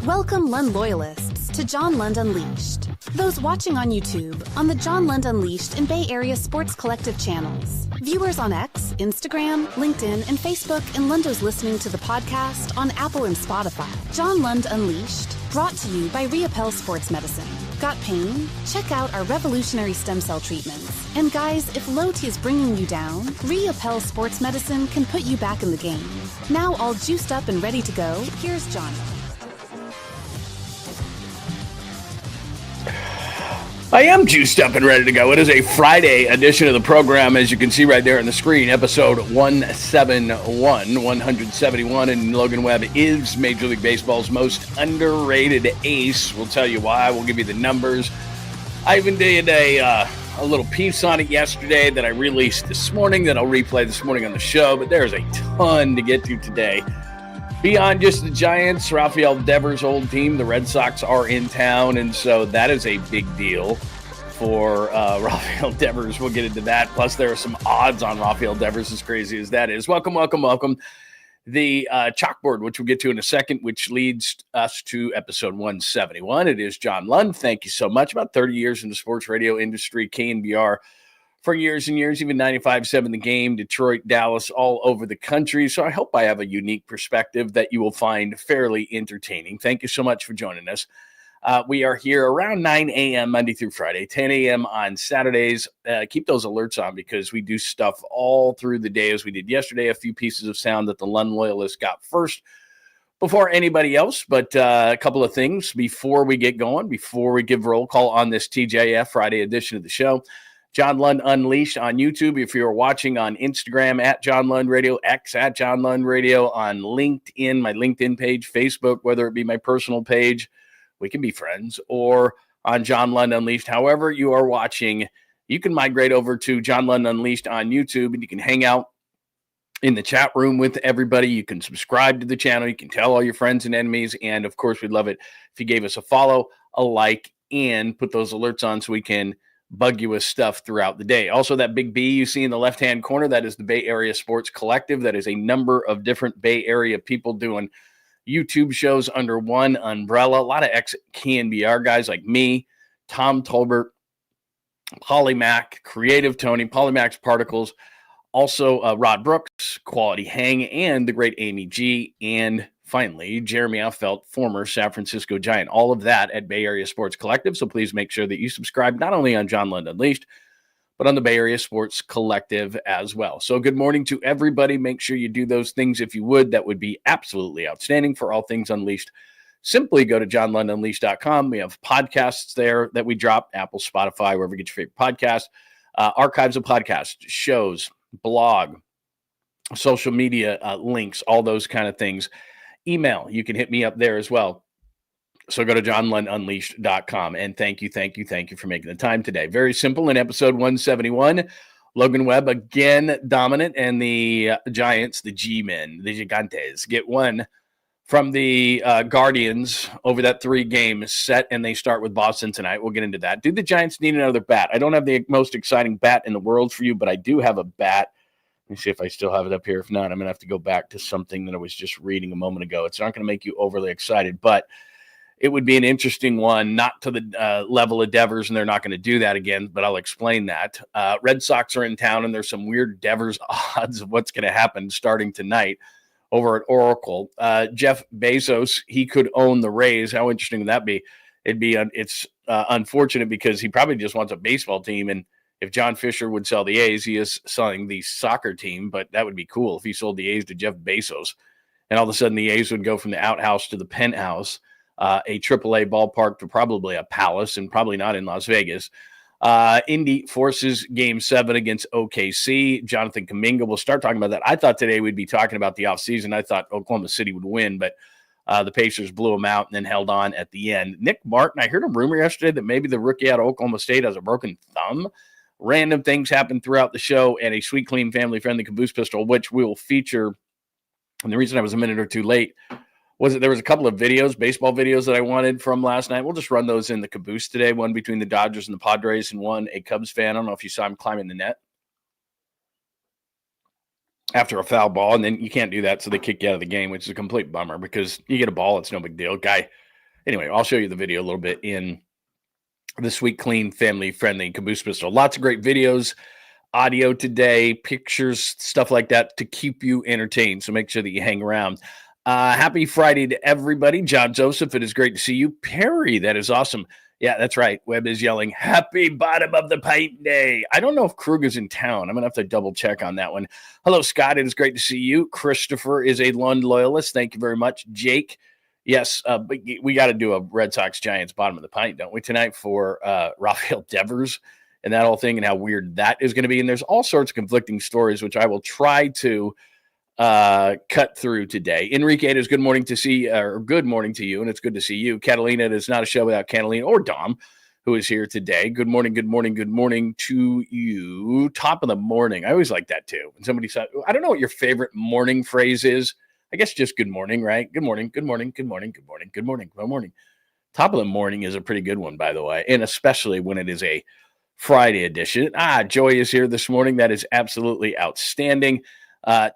Welcome Lund loyalists to John Lund Unleashed. Those watching on YouTube, on the John Lund Unleashed and Bay Area Sports Collective channels. Viewers on X, Instagram, LinkedIn, and Facebook, and Lundos listening to the podcast on Apple and Spotify. John Lund Unleashed, brought to you by 𝐟𝐸𝐵 Sports Medicine. Got pain? Check out our revolutionary stem cell treatments. And guys, if low T is bringing you down, 𝐟𝐸𝐵 Sports Medicine can put you back in the game. Now all juiced up and ready to go, here's John. I am juiced up and ready to go. It is a Friday edition of the program, as you can see right there on the screen, episode 171, and Logan Webb is Major League Baseball's most underrated ace. We'll tell you why. We'll give you the numbers. I even did a little piece on it yesterday that I released this morning that I'll replay this morning on the show, but there's a ton to get to today. Beyond just the Giants, Rafael Devers' old team, the Red Sox are in town, and so that is a big deal for Rafael Devers. We'll get into that. Plus, there are some odds on Rafael Devers, as crazy as that is. Welcome. The chalkboard, which we'll get to in a second, which leads us to episode 171. It is John Lund. Thank you so much. About 30 years in the sports radio industry, KNBR for years and years, even 95.7 The Game, Detroit, Dallas, all over the country. So I hope I have a unique perspective that you will find fairly entertaining. Thank you so much for joining us. We are here around 9 a.m. Monday through Friday, 10 a.m. on Saturdays. Keep those alerts on because we do stuff all through the day as we did yesterday. A few pieces of sound that the Lund loyalists got first before anybody else. But a couple of things before we get going, before we give roll call on this TJF Friday edition of the show. John Lund Unleashed on YouTube. If you're watching on Instagram at John Lund Radio, X at John Lund Radio, on LinkedIn, my LinkedIn page, Facebook, whether it be my personal page, we can be friends, or on John Lund Unleashed. However you are watching, you can migrate over to John Lund Unleashed on YouTube, and you can hang out in the chat room with everybody. You can subscribe to the channel. You can tell all your friends and enemies, and of course, we'd love it if you gave us a follow, a like, and put those alerts on so we can bug you with stuff throughout the day. Also, that big B you see in the left-hand corner, that is the Bay Area Sports Collective. That is a number of different Bay Area people doing YouTube shows under one umbrella. A lot of ex-KNBR guys like me, Tom Tolbert, Polymac, Creative Tony, Polymax Particles, also Rod Brooks, Quality Hang, and the great Amy G, and finally, Jeremy Affeldt, former San Francisco Giant. All of that at Bay Area Sports Collective. So please make sure that you subscribe not only on John Lund Unleashed, but on the Bay Area Sports Collective as well. So good morning to everybody. Make sure you do those things if you would. That would be absolutely outstanding for all things Unleashed. Simply go to johnlundunleashed.com. We have podcasts there that we drop, Apple, Spotify, wherever you get your favorite podcast, archives of podcasts, shows, blog, social media links, all those kind of things. Email, you can hit me up there as well. So go to johnlundunleashed.com. And thank you for making the time today. Very simple. In episode 171, Logan Webb again dominant, and the Giants, the G-men, the Gigantes, get one from the Guardians over that 3-game set, and they start with Boston tonight. We'll get into that. Do the Giants need another bat? I don't have the most exciting bat in the world for you, but I do have a bat. Let me see if I still have it up here. If not, I'm going to have to go back to something that I was just reading a moment ago. It's not going to make you overly excited, but it would be an interesting one, not to the level of Devers, and they're not going to do that again, but I'll explain that. Red Sox are in town, and there's some weird Devers odds of what's going to happen starting tonight over at Oracle. Jeff Bezos, he could own the Rays. How interesting would that be? It's unfortunate because he probably just wants a baseball team, and if John Fisher would sell the A's, he is selling the soccer team, but that would be cool if he sold the A's to Jeff Bezos. And all of a sudden, the A's would go from the outhouse to the penthouse, a AAA ballpark to probably a palace, and probably not in Las Vegas. Indy forces Game 7 against OKC. Jonathan Kuminga, we'll start talking about that. I thought today we'd be talking about the offseason. I thought Oklahoma City would win, but the Pacers blew him out and then held on at the end. Nick Martin, I heard a rumor yesterday that maybe the rookie out of Oklahoma State has a broken thumb. Random things happen throughout the show, and a sweet, clean, family-friendly caboose pistol, which we will feature. And the reason I was a minute or two late was that there was a couple of videos, baseball videos that I wanted from last night. We'll just run those in the caboose today, one between the Dodgers and the Padres, and one a Cubs fan. I don't know if you saw him climbing the net after a foul ball, and then you can't do that, so they kick you out of the game, which is a complete bummer because you get a ball, it's no big deal. Guy Anyway, I'll show you the video a little bit in the sweet, clean, family-friendly Caboose Pistol. Lots of great videos, audio today, pictures, stuff like that to keep you entertained. So make sure that you hang around. Happy Friday to everybody. John Joseph, it is great to see you. Perry, that is awesome. Yeah, that's right. Webb is yelling, happy bottom of the pipe day. I don't know if Krug is in town. I'm going to have to double check on that one. Hello, Scott. It is great to see you. Christopher is a Lund loyalist. Thank you very much. Jake, yes, but we got to do a Red Sox Giants bottom of the pint, don't we, tonight for Rafael Devers and that whole thing and how weird that is going to be. And there's all sorts of conflicting stories, which I will try to cut through today. Enrique, it is good morning to see, or good morning to you, and it's good to see you. Catalina, it is not a show without Catalina or Dom, who is here today. Good morning, good morning, good morning to you. Top of the morning. I always like that too. When somebody said, I don't know what your favorite morning phrase is. I guess just good morning, right? Good morning, good morning, good morning, good morning, good morning, good morning. Top of the morning is a pretty good one, by the way, and especially when it is a Friday edition. Joy is here this morning. That is absolutely outstanding.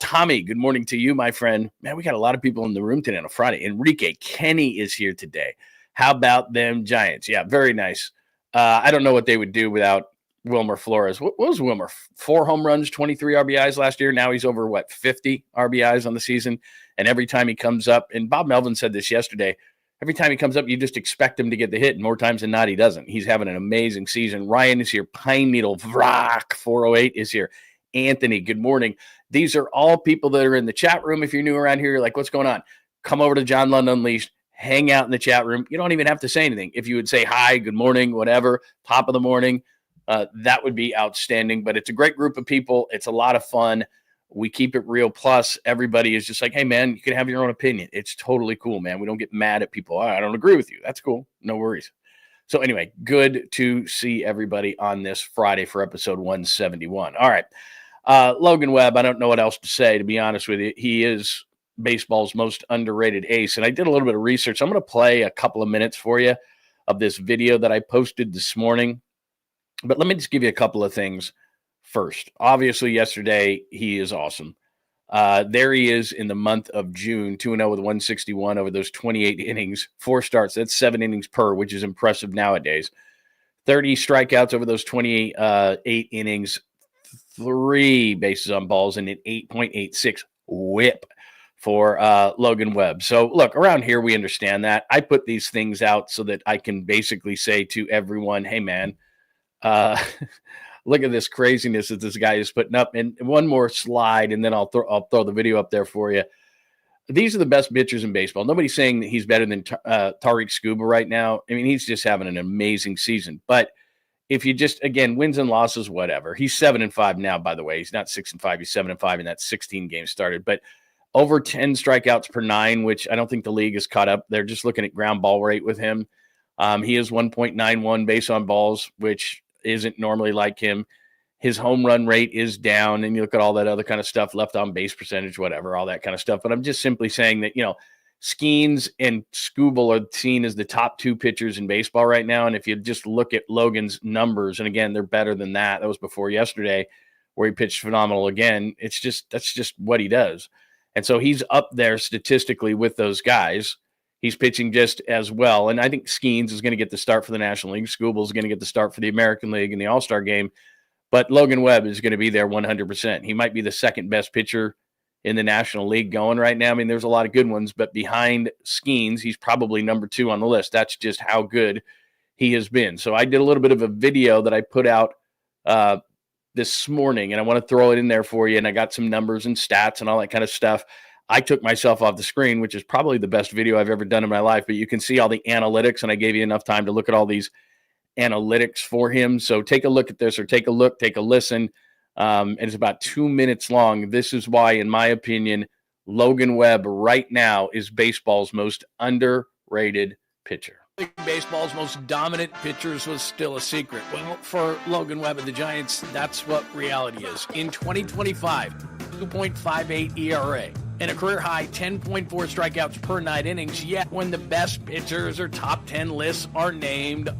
Tommy, good morning to you, my friend. Man, we got a lot of people in the room today on a Friday. Enrique, Kenny is here today. How about them Giants? Yeah, very nice. I don't know what they would do without Wilmer Flores. What was Wilmer? 4 home runs, 23 RBIs last year. Now he's over, 50 RBIs on the season. And every time he comes up, and Bob Melvin said this yesterday, every time he comes up, you just expect him to get the hit. And more times than not, he doesn't. He's having an amazing season. Ryan is here. Pine Needle Vrock 408 is here. Anthony, good morning. These are all people that are in the chat room. If you're new around here, you're like, what's going on? Come over to John Lund Unleashed. Hang out in the chat room. You don't even have to say anything. If you would say hi, good morning, whatever, top of the morning, that would be outstanding. But it's a great group of people. It's a lot of fun. We keep it real. Plus, everybody is just like, hey, man, you can have your own opinion. It's totally cool, man. We don't get mad at people. I don't agree with you. That's cool. No worries. So anyway, good to see everybody on this Friday for episode 171. All right. Logan Webb, I don't know what else to say, to be honest with you. He is baseball's most underrated ace. And I did a little bit of research. I'm going to play a couple of minutes for you of this video that I posted this morning. But let me just give you a couple of things first. Obviously, yesterday, he is awesome. There he is in the month of June, 2-0 with 161 over those 28 innings, 4 starts. That's 7 innings per, which is impressive nowadays. 30 strikeouts over those 28 innings, 3 bases on balls, and an 8.86 whip for Logan Webb. So, look, around here, we understand that. I put these things out so that I can basically say to everyone, hey, man, look at this craziness that this guy is putting up. And one more slide, and then I'll throw the video up there for you. These are the best pitchers in baseball. Nobody's saying that he's better than 𝐼𝐸𝐫𝐿 right now. I mean, he's just having an amazing season. But if you just, again, wins and losses, whatever. He's 7-5 now, by the way. He's not 6-5. He's 7-5, and that's 16 games started. But over 10 strikeouts per 9, which I don't think the league is caught up. They're just looking at ground ball rate with him. He is 1.91 base on balls, which isn't normally like him. His home run rate is down, and you look at all that other kind of stuff, left on base percentage, whatever, all that kind of stuff. But I'm just simply saying that, 𝐾𝐨𝐬𝐵 and 𝐸𝐵𝐿 are seen as the top 2 pitchers in baseball right now. And if you just look at Logan's numbers, and again, they're better than that. That was before yesterday where he pitched phenomenal again. That's just what he does. And so he's up there statistically with those guys. He's pitching just as well. And I think 𝐾𝐨𝐬𝐵 is going to get the start for the National League. 𝐸𝐵𝐿 is going to get the start for the American League and the All-Star game. But Logan Webb is going to be there 100%. He might be the second best pitcher in the National League going right now. I mean, there's a lot of good ones, but behind 𝐾𝐨𝐬𝐵, he's probably number 2 on the list. That's just how good he has been. So I did a little bit of a video that I put out this morning, and I want to throw it in there for you. And I got some numbers and stats and all that kind of stuff. I took myself off the screen, which is probably the best video I've ever done in my life, but you can see all the analytics, and I gave you enough time to look at all these analytics for him. So take a look at this, or take a listen. And it's about 2 minutes long. This is why, in my opinion, Logan Webb right now is baseball's most underrated pitcher. Baseball's most dominant pitchers was still a secret. Well, for Logan Webb of the Giants, that's what reality is. In 2025, 2.58 ERA and a career-high 10.4 strikeouts per 9 innings, yet when the best pitchers or top 10 lists are named,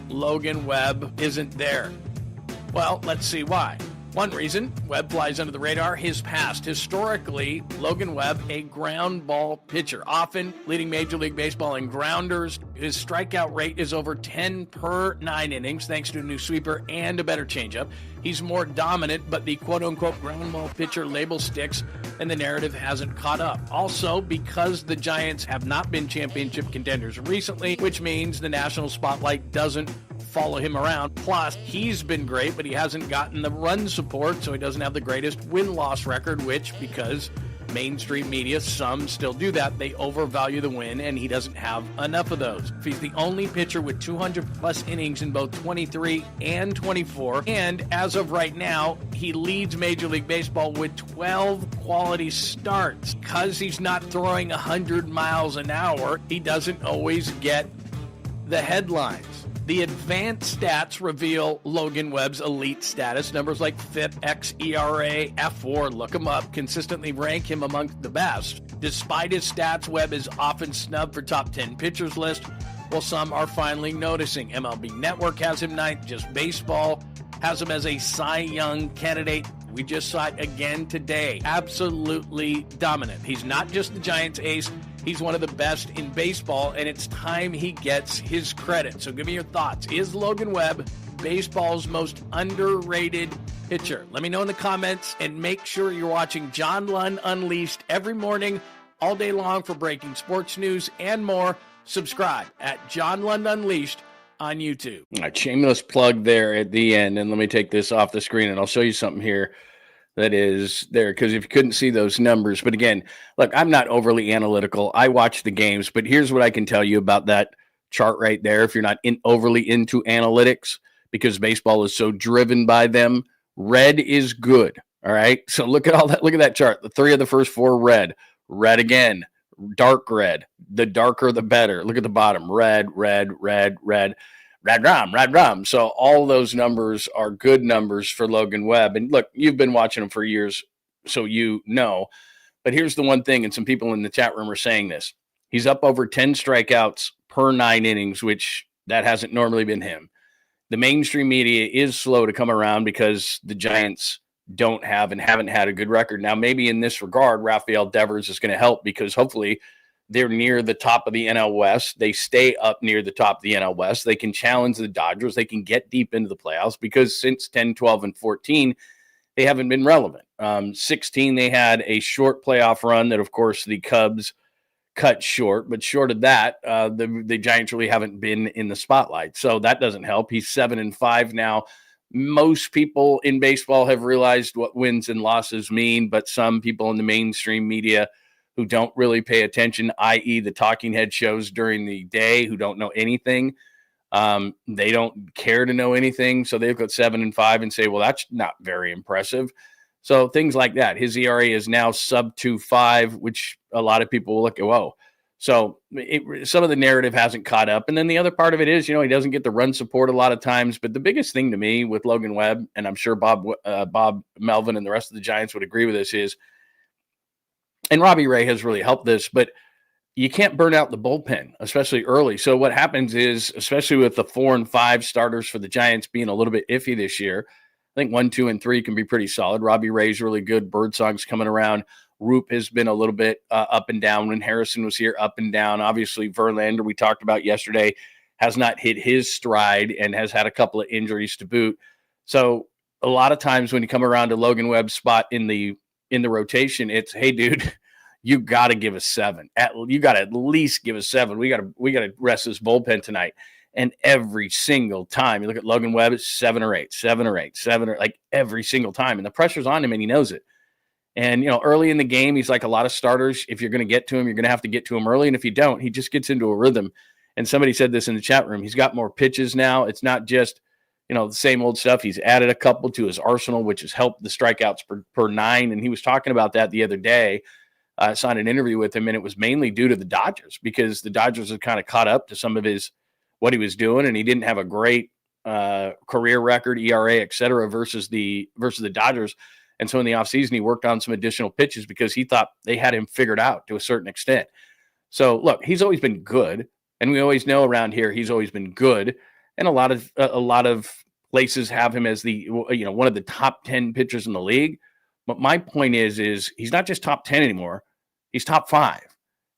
Logan Webb isn't there. Well, let's see why. One reason Webb flies under the radar, his past. Historically, Logan Webb, a ground ball pitcher, often leading Major League Baseball in grounders. His strikeout rate is over 10 per 9 innings, thanks to a new sweeper and a better changeup. He's more dominant, but the quote-unquote ground ball pitcher label sticks, and the narrative hasn't caught up. Also, because the Giants have not been championship contenders recently, which means the national spotlight doesn't follow him around. Plus, he's been great, but he hasn't gotten the run support, so he doesn't have the greatest win-loss record, which, because mainstream media, some still do that, they overvalue the win, and he doesn't have enough of those. He's the only pitcher with 200-plus innings in both 23 and 24, and as of right now, he leads Major League Baseball with 12 quality starts. Because he's not throwing 100 miles an hour, he doesn't always get the headlines. The advanced stats reveal Logan Webb's elite status. Numbers like FIP, xERA, F4, look him up, consistently rank him among the best. Despite his stats, Webb is often snubbed for top 10 pitchers list, while some are finally noticing. MLB Network has him ninth, Just Baseball has him as a Cy Young candidate. We just saw it again today. Absolutely dominant. He's not just the Giants ace, he's one of the best in baseball, and it's time he gets his credit. So give me your thoughts. Is Logan Webb baseball's most underrated pitcher? Let me know in the comments, and make sure you're watching John Lund Unleashed every morning, all day long, for breaking sports news and more. Subscribe at John Lund Unleashed on YouTube. All right, shameless plug there at the end, and let me take this off the screen, and I'll show you something here that is there, because if you couldn't see those numbers. But again, look, I'm not overly analytical. I watch the games, but here's what I can tell you about that chart right there. If you're not overly into analytics, because baseball is so driven by them, red is good. All right. So look at all that. Look at that chart. The 3 of the first 4 red, red again, dark red. The darker, the better. Look at the bottom. Red, red, red, red. Red rum. So all those numbers are good numbers for Logan Webb. And look, you've been watching him for years, so you know. But here's the one thing, and some people in the chat room are saying this. He's up over 10 strikeouts per 9 innings, which that hasn't normally been him. The mainstream media is slow to come around because the Giants don't have and haven't had a good record. Now, maybe in this regard, Rafael Devers is going to help, because hopefully they're near the top of the NL West. They stay up near the top of the NL West. They can challenge the Dodgers. They can get deep into the playoffs, because since 10, 12, and 14, they haven't been relevant. 16, they had a short playoff run that, of course, the Cubs cut short. But short of that, the Giants really haven't been in the spotlight. So that doesn't help. He's 7-5 now. Most people in baseball have realized what wins and losses mean, but some people in the mainstream media who don't really pay attention, i.e. the talking head shows during the day, who don't know anything. They don't care to know anything. So they've got 7-5 and say, well, that's not very impressive. So things like that. His ERA is now sub 2.5, which a lot of people will look at, whoa. So some of the narrative hasn't caught up. And then the other part of it is, he doesn't get the run support a lot of times. But the biggest thing to me with Logan Webb, and I'm sure Bob Melvin and the rest of the Giants would agree with this, is, and Robbie Ray has really helped this, but you can't burn out the bullpen, especially early. So what happens is, especially with the 4 and 5 starters for the Giants being a little bit iffy this year, I think 1, 2, and 3 can be pretty solid. Robbie Ray's really good. Birdsong's coming around. Roop has been a little bit up and down. When Harrison was here, up and down. Obviously, Verlander, we talked about yesterday, has not hit his stride and has had a couple of injuries to boot. So a lot of times when you come around to Logan Webb's spot in the rotation, it's, hey, dude, you got to give us 7. You got to at least give us 7. We got to rest this bullpen tonight. And every single time you look at Logan Webb, it's 7 or 8, 7 or 8, 7 or like every single time. And the pressure's on him and he knows it. And, early in the game, he's like a lot of starters. If you're going to get to him, you're going to have to get to him early. And if you don't, he just gets into a rhythm. And somebody said this in the chat room. He's got more pitches now. It's not just, the same old stuff. He's added a couple to his arsenal, which has helped the strikeouts per 9. And he was talking about that the other day. I saw an interview with him, and it was mainly due to the Dodgers, because the Dodgers had kind of caught up to some of what he was doing, and he didn't have a great career record, ERA, et cetera, versus the Dodgers. And so in the offseason, he worked on some additional pitches because he thought they had him figured out to a certain extent. So, look, he's always been good, and we always know around here he's always been good. And a lot of places have him as the, one of the top 10 pitchers in the league. But my point is he's not just top 10 anymore. He's top 5.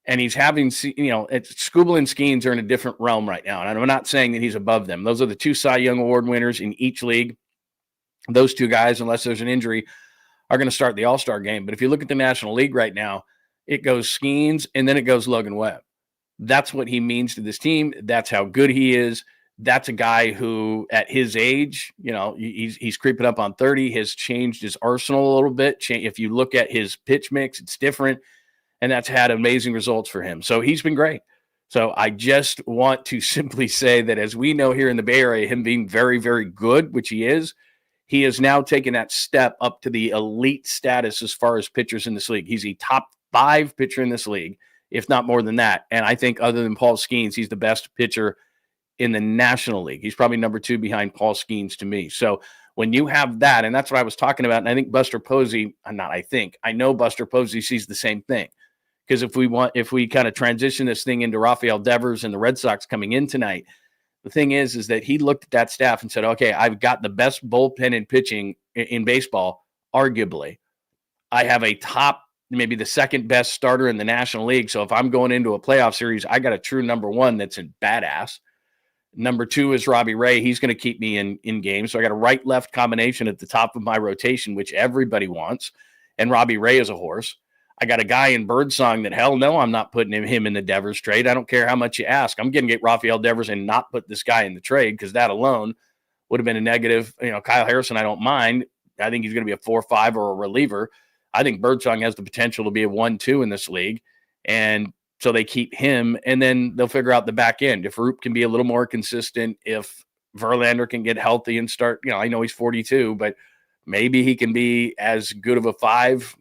And he's having, 𝐃𝐨𝐧'𝐭 and 𝐸𝐵𝐿 are in a different realm right now. And I'm not saying that he's above them. Those are the 2 Cy Young Award winners in each league. Those 2 guys, unless there's an injury, are going to start the All-Star game. But if you look at the National League right now, it goes 𝐃𝐨𝐧'𝐭 and then it goes Logan Webb. That's what he means to this team. That's how good he is. That's a guy who, at his age, he's creeping up on 30, has changed his arsenal a little bit. If you look at his pitch mix, it's different, and that's had amazing results for him. So he's been great. So I just want to simply say that, as we know here in the Bay Area, him being very, very good, which he is now taken that step up to the elite status as far as pitchers in this league. He's a top 5 pitcher in this league, if not more than that. And I think other than Paul 𝐾𝐨𝐧'𝐭, he's the best pitcher in the National League. He's probably number 2 behind Paul 𝐾𝐨𝐴 to me. So when you have that, and that's what I was talking about, and I think Buster Posey, I know Buster Posey sees the same thing. Because if we kind of transition this thing into Rafael Devers and the Red Sox coming in tonight, the thing is that he looked at that staff and said, okay, I've got the best bullpen in pitching in baseball, arguably. I have a top, maybe the second best starter in the National League. So if I'm going into a playoff series, I got a true number 1 that's a badass. Number 2 is Robbie Ray. He's going to keep me in games. So I got a right-left combination at the top of my rotation, which everybody wants. And Robbie Ray is a horse. I got a guy in Birdsong that, hell no, I'm not putting him in the Devers trade. I don't care how much you ask. I'm going to get Rafael Devers and not put this guy in the trade, because that alone would have been a negative. Kyle Harrison, I don't mind. I think he's going to be a 4-5 or a reliever. I think Birdsong has the potential to be a 1-2 in this league. And so they keep him, and then they'll figure out the back end. If Roop can be a little more consistent, if Verlander can get healthy and start, I know he's 42, but maybe he can be as good of a 5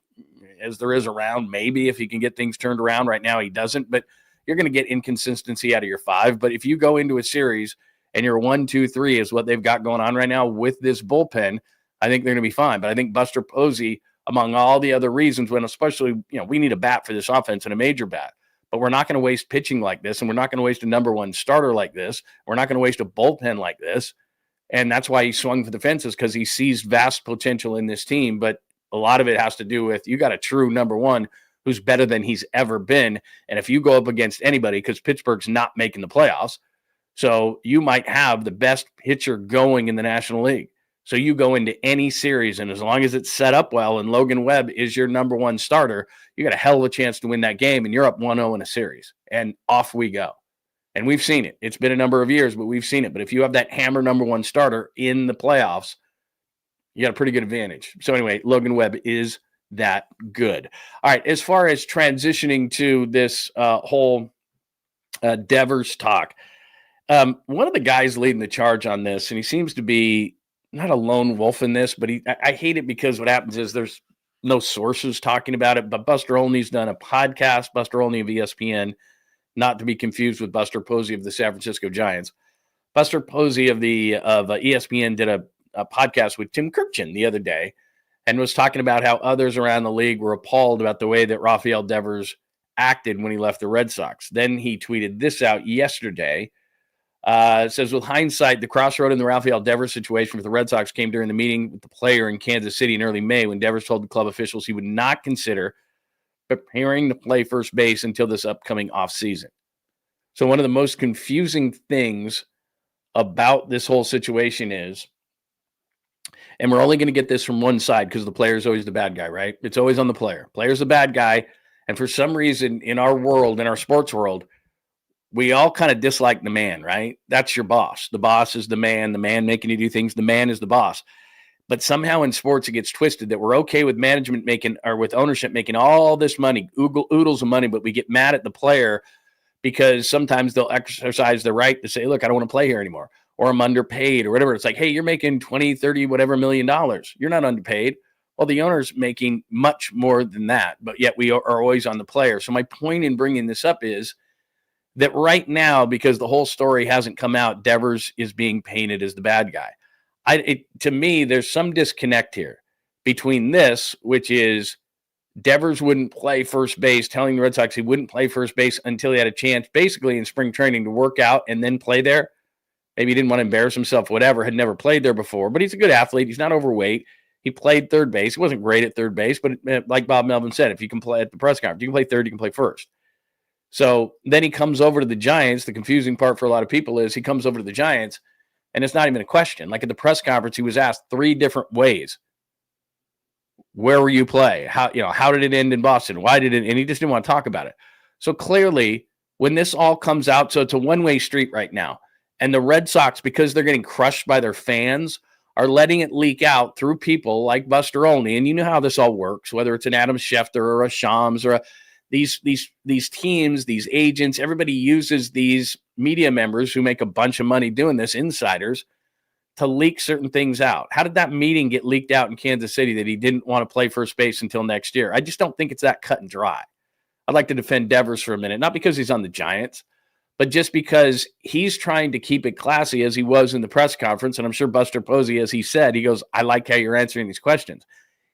as there is around. Maybe if he can get things turned around. Right now he doesn't, but you're going to get inconsistency out of your 5. But if you go into a series and your 1-2-3 is what they've got going on right now with this bullpen, I think they're going to be fine. But I think Buster Posey, among all the other reasons, when especially, we need a bat for this offense and a major bat, but we're not going to waste pitching like this, and we're not going to waste a number 1 starter like this. We're not going to waste a bullpen like this. And that's why he swung for the fences, because he sees vast potential in this team. But a lot of it has to do with, you got a true number 1 who's better than he's ever been. And if you go up against anybody, because Pittsburgh's not making the playoffs, so you might have the best pitcher going in the National League. So you go into any series, and as long as it's set up well and Logan Webb is your number 1 starter, you got a hell of a chance to win that game, and you're up 1-0 in a series, and off we go. And we've seen it. It's been a number of years, but we've seen it. But if you have that hammer number 1 starter in the playoffs, you got a pretty good advantage. So anyway, Logan Webb is that good. All right, as far as transitioning to this whole Devers talk, one of the guys leading the charge on this, and he seems to be not a lone wolf in this, but I hate it, because what happens is there's no sources talking about it, but Buster Olney's done a podcast, Buster Olney of ESPN, not to be confused with Buster Posey of the San Francisco Giants. Buster Posey of ESPN did a podcast with Tim Kurkjian the other day, and was talking about how others around the league were appalled about the way that Rafael Devers acted when he left the Red Sox. Then he tweeted this out yesterday. It says, with hindsight, the crossroad in the Rafael Devers situation with the Red Sox came during the meeting with the player in Kansas City in early May, when Devers told the club officials he would not consider preparing to play first base until this upcoming offseason. So one of the most confusing things about this whole situation is, and we're only going to get this from one side because the player is always the bad guy, right? It's always on the player. Player's the bad guy. And for some reason in our world, in our sports world, we all kind of dislike the man, right? That's your boss. The boss is the man making you do things. The man is the boss. But somehow in sports, it gets twisted that we're okay with management making, or with ownership making all this money, oodles of money, but we get mad at the player because sometimes they'll exercise the right to say, look, I don't want to play here anymore, or I'm underpaid or whatever. It's like, hey, you're making 20, 30, whatever $1 million. You're not underpaid. Well, the owner's making much more than that, but yet we are always on the player. So my point in bringing this up is that right now, because the whole story hasn't come out, Devers is being painted as the bad guy. To me, there's some disconnect here between this, which is Devers wouldn't play first base, telling the Red Sox he wouldn't play first base until he had a chance, basically in spring training, to work out and then play there. Maybe he didn't want to embarrass himself, whatever, had never played there before. But he's a good athlete. He's not overweight. He played third base. He wasn't great at third base, but like Bob Melvin said, if you can play at the press conference, you can play third, you can play first. So then he comes over to the Giants. The confusing part for a lot of people is he comes over to the Giants, and it's not even a question. Like at the press conference, he was asked 3 different ways. Where will you play? How did it end in Boston? Why did it? And he just didn't want to talk about it. So clearly, when this all comes out, so it's a one-way street right now. And the Red Sox, because they're getting crushed by their fans, are letting it leak out through people like Buster Olney. And you know how this all works, whether it's an Adam Schefter or a Shams or these teams, these agents, everybody uses these media members who make a bunch of money doing this, insiders, to leak certain things out. How did that meeting get leaked out in Kansas City that he didn't want to play first base until next year? I just don't think it's that cut and dry. I'd like to defend Devers for a minute, not because he's on the Giants, but just because he's trying to keep it classy as he was in the press conference. And I'm sure Buster Posey, as he said, he goes, I like how you're answering these questions.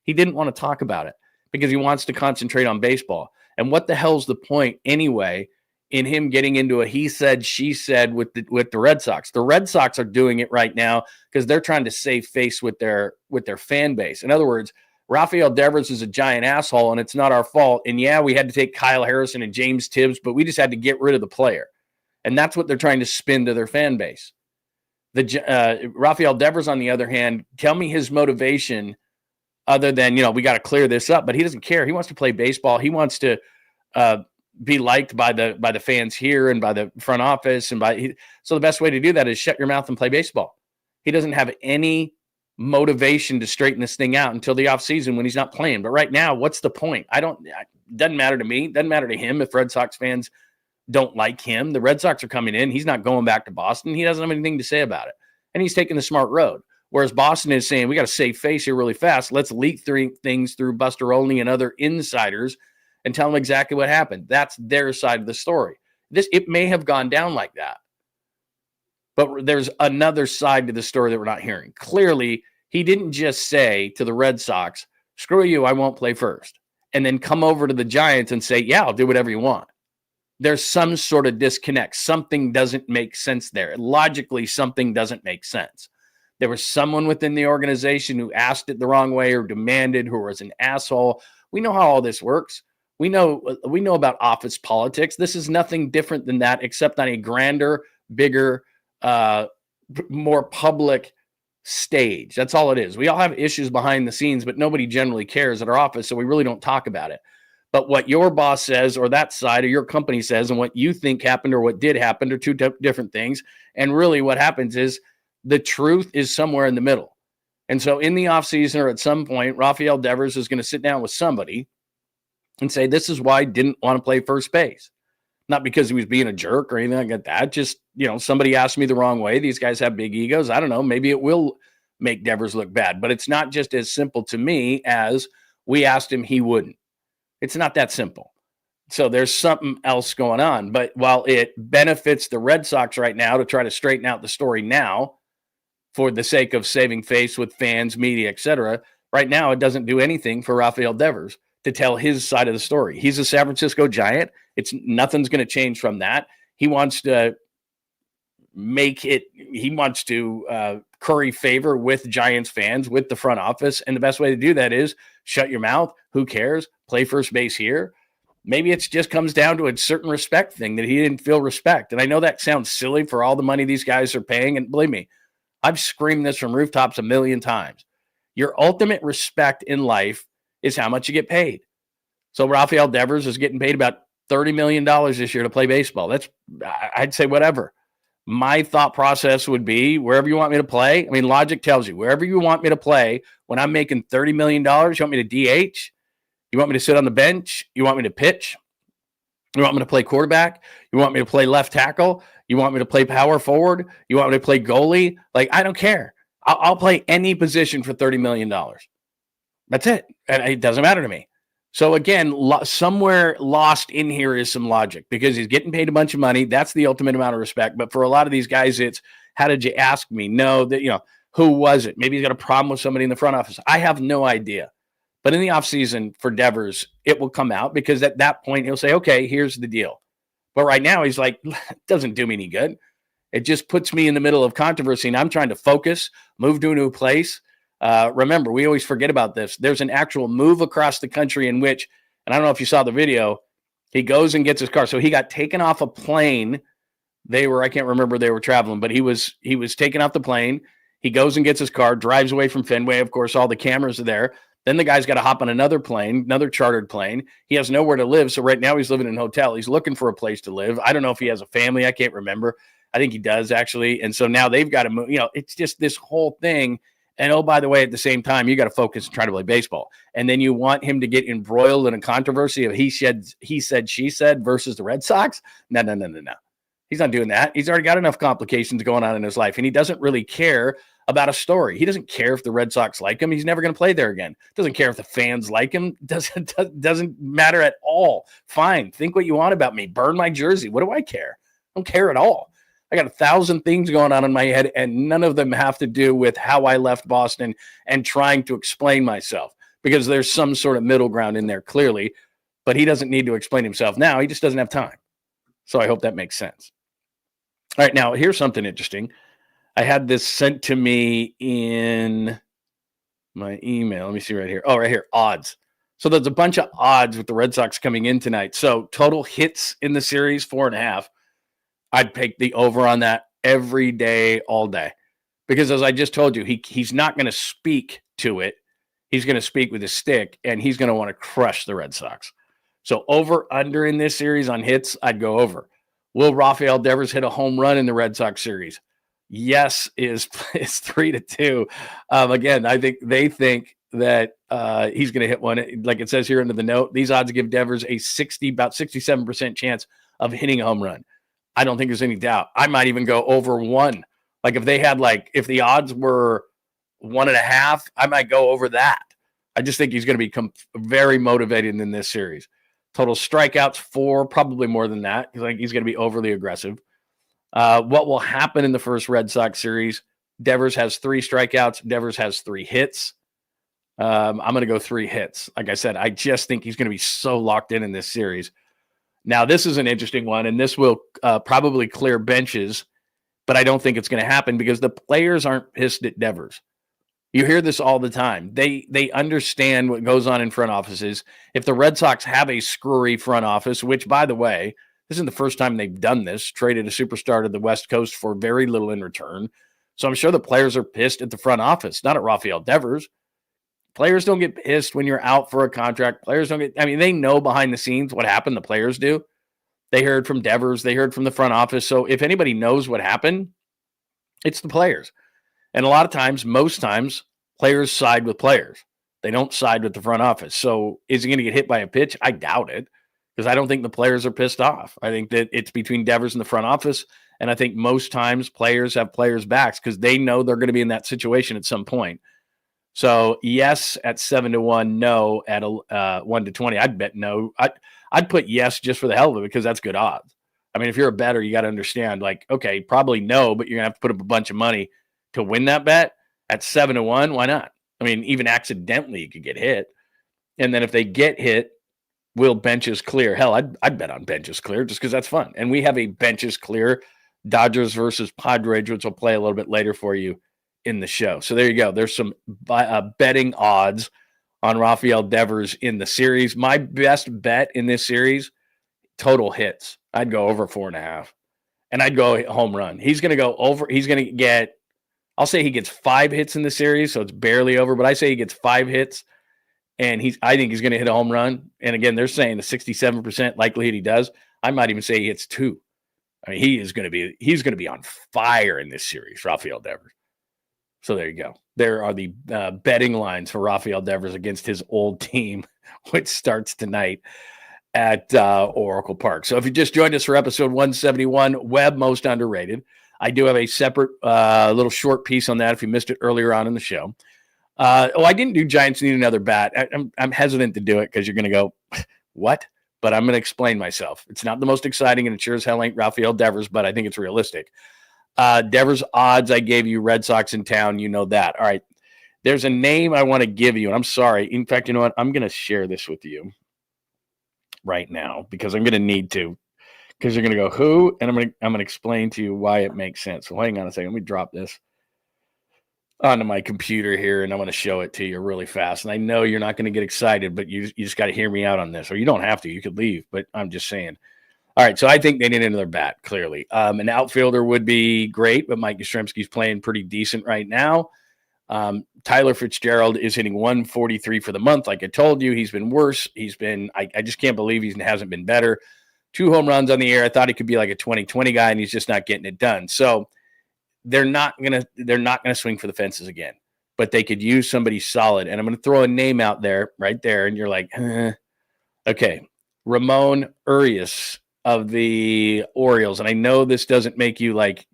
He didn't want to talk about it because he wants to concentrate on baseball. And what the hell's the point anyway in him getting into a he said, she said with the Red Sox? The Red Sox are doing it right now because they're trying to save face with their fan base. In other words, Rafael Devers is a giant asshole, and it's not our fault. And yeah, we had to take Kyle Harrison and James Tibbs, but we just had to get rid of the player. And that's what they're trying to spin to their fan base. Rafael Devers, on the other hand, tell me his motivation other than, we got to clear this up. But he doesn't care. He wants to play baseball. He wants to be liked by the fans here and by the front office. So the best way to do that is shut your mouth and play baseball. He doesn't have any motivation to straighten this thing out until the offseason when he's not playing. But right now, what's the point? It doesn't matter to me. It doesn't matter to him if Red Sox fans don't like him. The Red Sox are coming in. He's not going back to Boston. He doesn't have anything to say about it. And he's taking the smart road. Whereas Boston is saying, we got to save face here really fast. Let's leak things through Buster Olney and other insiders and tell them exactly what happened. That's their side of the story. It may have gone down like that. But there's another side to the story that we're not hearing. Clearly, he didn't just say to the Red Sox, screw you, I won't play first. And then come over to the Giants and say, yeah, I'll do whatever you want. There's some sort of disconnect. Something doesn't make sense there. Logically, something doesn't make sense. There was someone within the organization who asked it the wrong way or demanded, who was an asshole. We know how all this works. We know about office politics. This is nothing different than that, except on a grander, bigger, more public stage. That's all it is. We all have issues behind the scenes, but nobody generally cares at our office, so we really don't talk about it. But what your boss says or that side or your company says and what you think happened or what did happen are two different things. And really what happens is the truth is somewhere in the middle. And so in the offseason or at some point, Rafael Devers is going to sit down with somebody and say, this is why I didn't want to play first base. Not because he was being a jerk or anything like that. Just, somebody asked me the wrong way. These guys have big egos. I don't know. Maybe it will make Devers look bad. But it's not just as simple to me as we asked him, he wouldn't. It's not that simple. So there's something else going on. But while it benefits the Red Sox right now to try to straighten out the story now for the sake of saving face with fans, media, etc., right now it doesn't do anything for Rafael Devers to tell his side of the story. He's a San Francisco Giant. Nothing's going to change from that. He wants to curry favor with Giants fans, with the front office. And the best way to do that is shut your mouth. Who cares? Play first base here. Maybe it just comes down to a certain respect thing that he didn't feel respect. And I know that sounds silly for all the money these guys are paying. And believe me, I've screamed this from rooftops a million times. Your ultimate respect in life is how much you get paid. So Rafael Devers is getting paid about $30 million this year to play baseball. I'd say whatever. My thought process would be wherever you want me to play. I mean, logic tells you wherever you want me to play, when I'm making $30 million, you want me to DH? You want me to sit on the bench? You want me to pitch? You want me to play quarterback? You want me to play left tackle? You want me to play power forward? You want me to play goalie? I don't care. I'll play any position for $30 million. That's it. And it doesn't matter to me. So again, somewhere lost in here is some logic because he's getting paid a bunch of money. That's the ultimate amount of respect. But for a lot of these guys, it's, how did you ask me? No, who was it? Maybe he's got a problem with somebody in the front office. I have no idea. But in the offseason for Devers, it will come out because at that point he'll say, okay, here's the deal. But right now he's like, it doesn't do me any good. It just puts me in the middle of controversy, and I'm trying to focus, move to a new place. Remember, we always forget about this. There's an actual move across the country in which, and I don't know if you saw the video, he goes and gets his car. So he got taken off a plane. I can't remember they were traveling, but he was taken off the plane. He goes and gets his car, drives away from Fenway. Of course, all the cameras are there. Then the guy's got to hop on another plane, another chartered plane. He has nowhere to live. So right now he's living in a hotel. He's looking for a place to live. I don't know if he has a family. I can't remember. I think he does, actually. And so now they've got to move. It's just this whole thing. And, oh, by the way, at the same time, you got to focus and try to play baseball. And then you want him to get embroiled in a controversy of he said, she said versus the Red Sox? No. He's not doing that. He's already got enough complications going on in his life, and he doesn't really care about a story. He doesn't care if the Red Sox like him. He's never going to play there again. Doesn't care if the fans like him. Doesn't matter at all. Fine. Think what you want about me. Burn my jersey. What do I care? I don't care at all. I got 1,000 things going on in my head, and none of them have to do with how I left Boston and trying to explain myself, because there's some sort of middle ground in there clearly, but he doesn't need to explain himself now. He just doesn't have time. So I hope that makes sense. All right, now here's something interesting. I had this sent to me in my email. Let me see right here. Oh, right here, odds. So there's a bunch of odds with the Red Sox coming in tonight. So total hits in the series, 4.5. I'd pick the over on that every day, all day. Because as I just told you, he's not going to speak to it. He's going to speak with his stick, and he's going to want to crush the Red Sox. So over, under in this series on hits, I'd go over. Will Rafael Devers hit a home run in the Red Sox series? Yes is 3-2. Again, I think they think that he's going to hit one. Like it says here under the note, these odds give Devers about 67% chance of hitting a home run. I don't think there's any doubt. I might even go over 1. Like if the odds were 1.5, I might go over that. I just think he's going to become very motivated in this series. Total strikeouts, 4, probably more than that. I think he's going to be overly aggressive. What will happen in the first Red Sox series? Devers has 3 strikeouts. Devers has 3 hits. I'm going to go 3 hits. Like I said, I just think he's going to be so locked in this series. Now, this is an interesting one, and this will probably clear benches, but I don't think it's going to happen because the players aren't pissed at Devers. You hear this all the time. They understand what goes on in front offices. If the Red Sox have a screwy front office, which, by the way, this isn't the first time they've done this, traded a superstar to the West Coast for very little in return. So I'm sure the players are pissed at the front office, not at Rafael Devers. Players don't get pissed when you're out for a contract. They know behind the scenes what happened. The players do. They heard from Devers. They heard from the front office. So if anybody knows what happened, it's the players. And a lot of times, most times, players side with players. They don't side with the front office. So is he going to get hit by a pitch? I doubt it, because I don't think the players are pissed off. I think that it's between Devers and the front office. And I think most times players have players' backs because they know they're going to be in that situation at some point. So yes at 7-1, no at 1-20. I'd bet no. I'd put yes just for the hell of it because that's good odds. I mean, if you're a bettor, you got to understand, like, okay, probably no, but you're going to have to put up a bunch of money to win that bet. At 7-1, why not? I mean, even accidentally you could get hit. And then if they get hit, will benches clear? Hell, I'd bet on benches clear just because that's fun. And we have a benches clear Dodgers versus Padres, which we'll play a little bit later for you in the show. So there you go. There's some betting odds on Rafael Devers in the series. My best bet in this series, total hits. I'd go over 4.5. And I'd go home run. He's going to go over. He's going to get, I'll say he gets 5 hits in the series, so it's barely over, but I say he gets 5 hits, and I think he's going to hit a home run. And again, they're saying the 67% likelihood he does. I might even say he hits 2. I mean, he's going to be on fire in this series, Rafael Devers. So there you go. There are the betting lines for Rafael Devers against his old team, which starts tonight at Oracle Park. So if you just joined us for episode 171, Webb Most Underrated, I do have a separate little short piece on that if you missed it earlier on in the show. I didn't do Giants Need Another Bat. I'm hesitant to do it because you're going to go, what? But I'm going to explain myself. It's not the most exciting, and it sure as hell ain't Rafael Devers, but I think it's realistic. Devers odds, I gave you Red Sox in town. You know that. All right. There's a name I want to give you, and I'm sorry. In fact, you know what? I'm going to share this with you right now because I'm going to need to. Because you're going to go, who? And I'm going to explain to you why it makes sense. So hang on a second. Let me drop this onto my computer here, and I'm going to show it to you really fast. And I know you're not going to get excited, but you just got to hear me out on this. Or you don't have to. You could leave, but I'm just saying. All right, so I think they need another bat, clearly. An outfielder would be great, but Mike Yastrzemski's playing pretty decent right now. Tyler Fitzgerald is hitting 143 for the month. Like I told you, he's been worse. I just can't believe he hasn't been better. 2 home runs on the air. I thought he could be like a 2020 guy, and he's just not getting it done. So they're not gonna swing for the fences again. But they could use somebody solid. And I'm gonna throw a name out there, right there, and you're like, okay, Ramon Urias of the Orioles. And I know this doesn't make you like,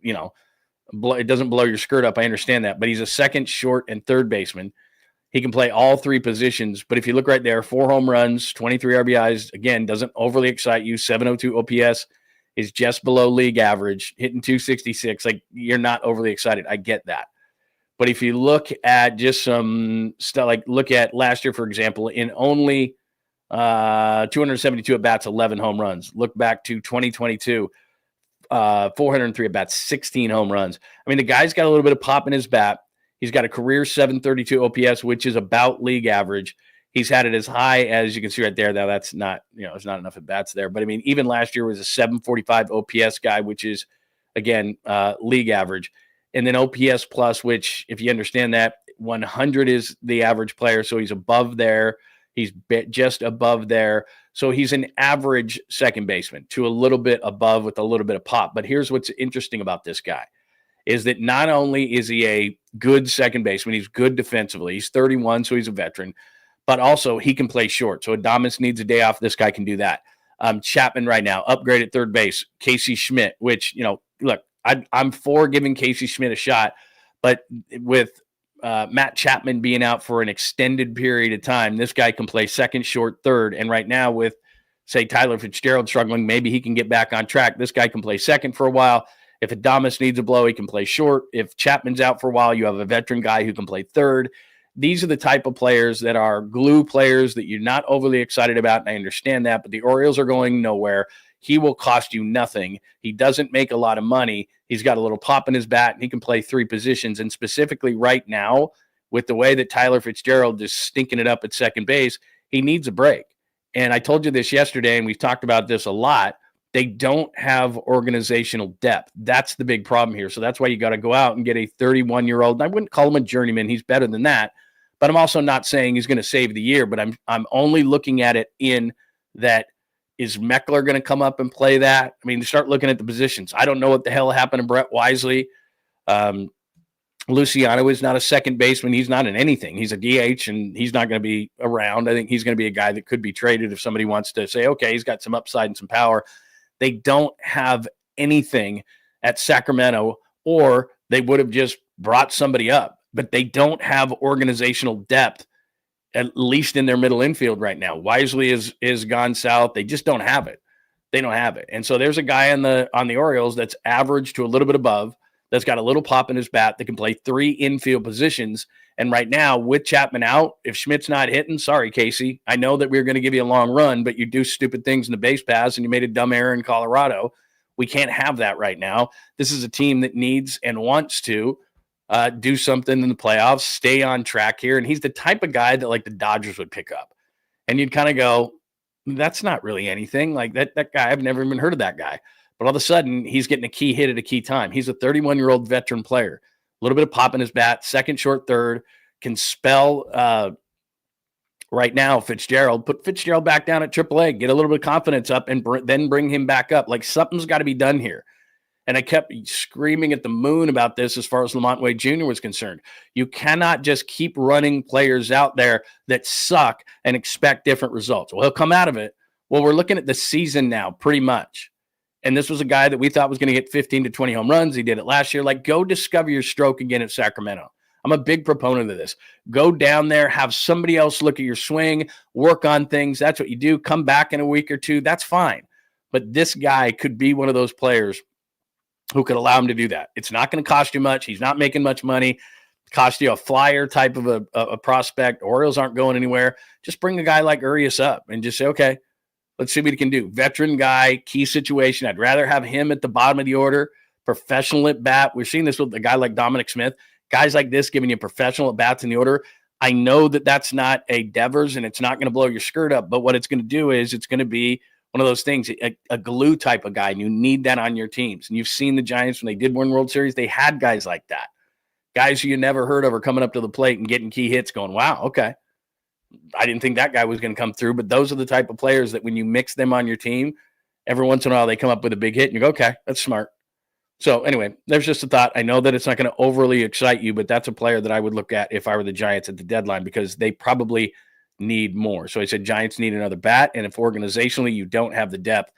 it doesn't blow your skirt up. I understand that, but he's a second, short, and third baseman. He can play all 3 positions, but if you look right there, 4 home runs, 23 RBIs, again, doesn't overly excite you. 702 OPS is just below league average, hitting 266. Like, you're not overly excited. I get that. But if you look at just some stuff, like look at last year, for example, in only 272 at-bats, 11 home runs. Look back to 2022, 403 at-bats, 16 home runs. I mean, the guy's got a little bit of pop in his bat. He's got a career 732 OPS, which is about league average. He's had it as high as you can see right there. Now, that's not, it's not enough at-bats there. But, I mean, even last year was a 745 OPS guy, which is, again, league average. And then OPS plus, which, if you understand that, 100 is the average player. So he's above there. He's just above there. So he's an average second baseman to a little bit above with a little bit of pop. But here's what's interesting about this guy is that not only is he a good second baseman, he's good defensively. He's 31, so he's a veteran. But also he can play short. So Adames needs a day off. This guy can do that. Chapman right now, upgrade at third base. Casey Schmidt, which, look, I'm for giving Casey Schmidt a shot. But with Matt Chapman being out for an extended period of time, this guy can play second, short, third. And right now with, say, Tyler Fitzgerald struggling, maybe he can get back on track. This guy can play second for a while. If Adames needs a blow, he can play short. If Chapman's out for a while, you have a veteran guy who can play third. These are the type of players that are glue players that you're not overly excited about, and I understand that, but the Orioles are going nowhere. He will cost you nothing. He doesn't make a lot of money. He's got a little pop in his bat, and he can play 3 positions. And specifically right now, with the way that Tyler Fitzgerald is stinking it up at second base, he needs a break. And I told you this yesterday, and we've talked about this a lot. They don't have organizational depth. That's the big problem here. So that's why you got to go out and get a 31-year-old. I wouldn't call him a journeyman. He's better than that. But I'm also not saying he's going to save the year. But I'm only looking at it in that, is Meckler going to come up and play that? I mean, start looking at the positions. I don't know what the hell happened to Brett Wisely. Luciano is not a second baseman. He's not in anything. He's a DH, and he's not going to be around. I think he's going to be a guy that could be traded if somebody wants to say, okay, he's got some upside and some power. They don't have anything at Sacramento, or they would have just brought somebody up. But they don't have organizational depth, at least in their middle infield right now. Wisely is gone south. They just don't have it. They don't have it. And so there's a guy on the Orioles that's average to a little bit above, that's got a little pop in his bat, that can play 3 infield positions. And right now, with Chapman out, if Schmidt's not hitting, sorry, Casey. I know that we were going to give you a long run, but you do stupid things in the base paths, and you made a dumb error in Colorado. We can't have that right now. This is a team that needs and wants to do something in the playoffs, stay on track here. And he's the type of guy that, like, the Dodgers would pick up. And you'd kind of go, that's not really anything. Like, that guy, I've never even heard of that guy. But all of a sudden, he's getting a key hit at a key time. He's a 31-year-old veteran player. A little bit of pop in his bat, second, short, third, can spell right now Fitzgerald. Put Fitzgerald back down at AAA, get a little bit of confidence up, and then bring him back up. Like, something's got to be done here. And I kept screaming at the moon about this as far as Lamont Wade Jr. was concerned. You cannot just keep running players out there that suck and expect different results. Well, he'll come out of it. Well, we're looking at the season now pretty much. And this was a guy that we thought was going to get 15 to 20 home runs. He did it last year. Like, go discover your stroke again at Sacramento. I'm a big proponent of this. Go down there, have somebody else look at your swing, work on things. That's what you do. Come back in a week or two. That's fine. But this guy could be one of those players who could allow him to do that. It's not going to cost you much. He's not making much money. Cost you a flyer type of a prospect. Orioles aren't going anywhere. Just bring a guy like Urias up and just say, okay, Let's see what he can do. Veteran guy, key situation. I'd rather have him at the bottom of the order. Professional at bat. We're seeing this with a guy like Dominic Smith. Guys like this giving you professional at bats in the order. I know that that's not a Devers and it's not going to blow your skirt up, but what it's going to do is it's going to be one of those things, a glue type of guy, and you need that on your teams. And you've seen the Giants when they did win World Series, they had guys like that. Guys who you never heard of are coming up to the plate and getting key hits going, wow, okay. I didn't think that guy was going to come through, but those are the type of players that when you mix them on your team, every once in a while they come up with a big hit and you go, okay, that's smart. So anyway, there's just a thought. I know that it's not going to overly excite you, but that's a player that I would look at if I were the Giants at the deadline because they probably need more. So I said Giants need another bat, and if organizationally you don't have the depth,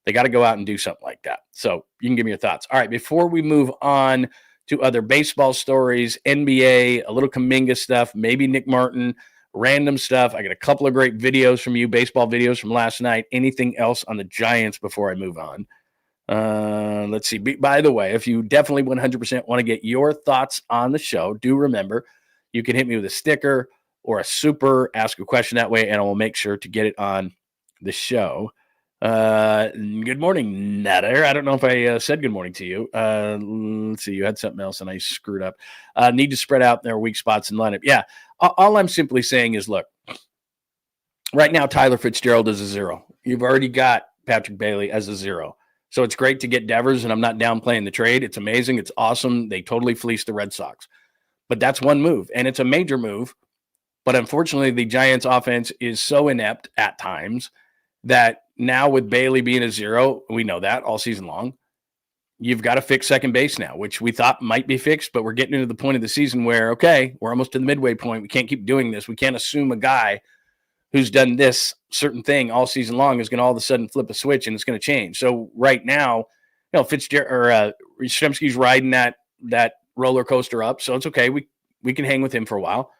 they got to go out and do something like that. So you can give me your thoughts. All right, before we move on to other baseball stories, NBA, a little Kuminga stuff, maybe Nick Martin, random stuff. I got a couple of great videos from you, baseball videos from last night. Anything else on the Giants before I move on? Let's see. By the way, if you definitely 100% want to get your thoughts on the show, do remember you can hit me with a sticker or a super, ask a question that way, and I will make sure to get it on the show. Good morning, Nutter. I don't know if I said good morning to you. Let's see. You had something else and I screwed up. Need to spread out their weak spots in lineup. Yeah. All I'm simply saying is, look, right now, Tyler Fitzgerald is a 0. You've already got Patrick Bailey as a 0. So it's great to get Devers, and I'm not downplaying the trade. It's amazing. It's awesome. They totally fleeced the Red Sox. But that's one move, and it's a major move. But unfortunately, the Giants' offense is so inept at times that now with Bailey being a 0, we know that all season long, you've got to fix second base now, which we thought might be fixed, but we're getting into the point of the season where, okay, we're almost to the midway point. We can't keep doing this. We can't assume a guy who's done this certain thing all season long is going to all of a sudden flip a switch and it's going to change. So right now, you know, Fitzgerald or Yastrzemski's riding that roller coaster up. So it's okay. We can hang with him for a while.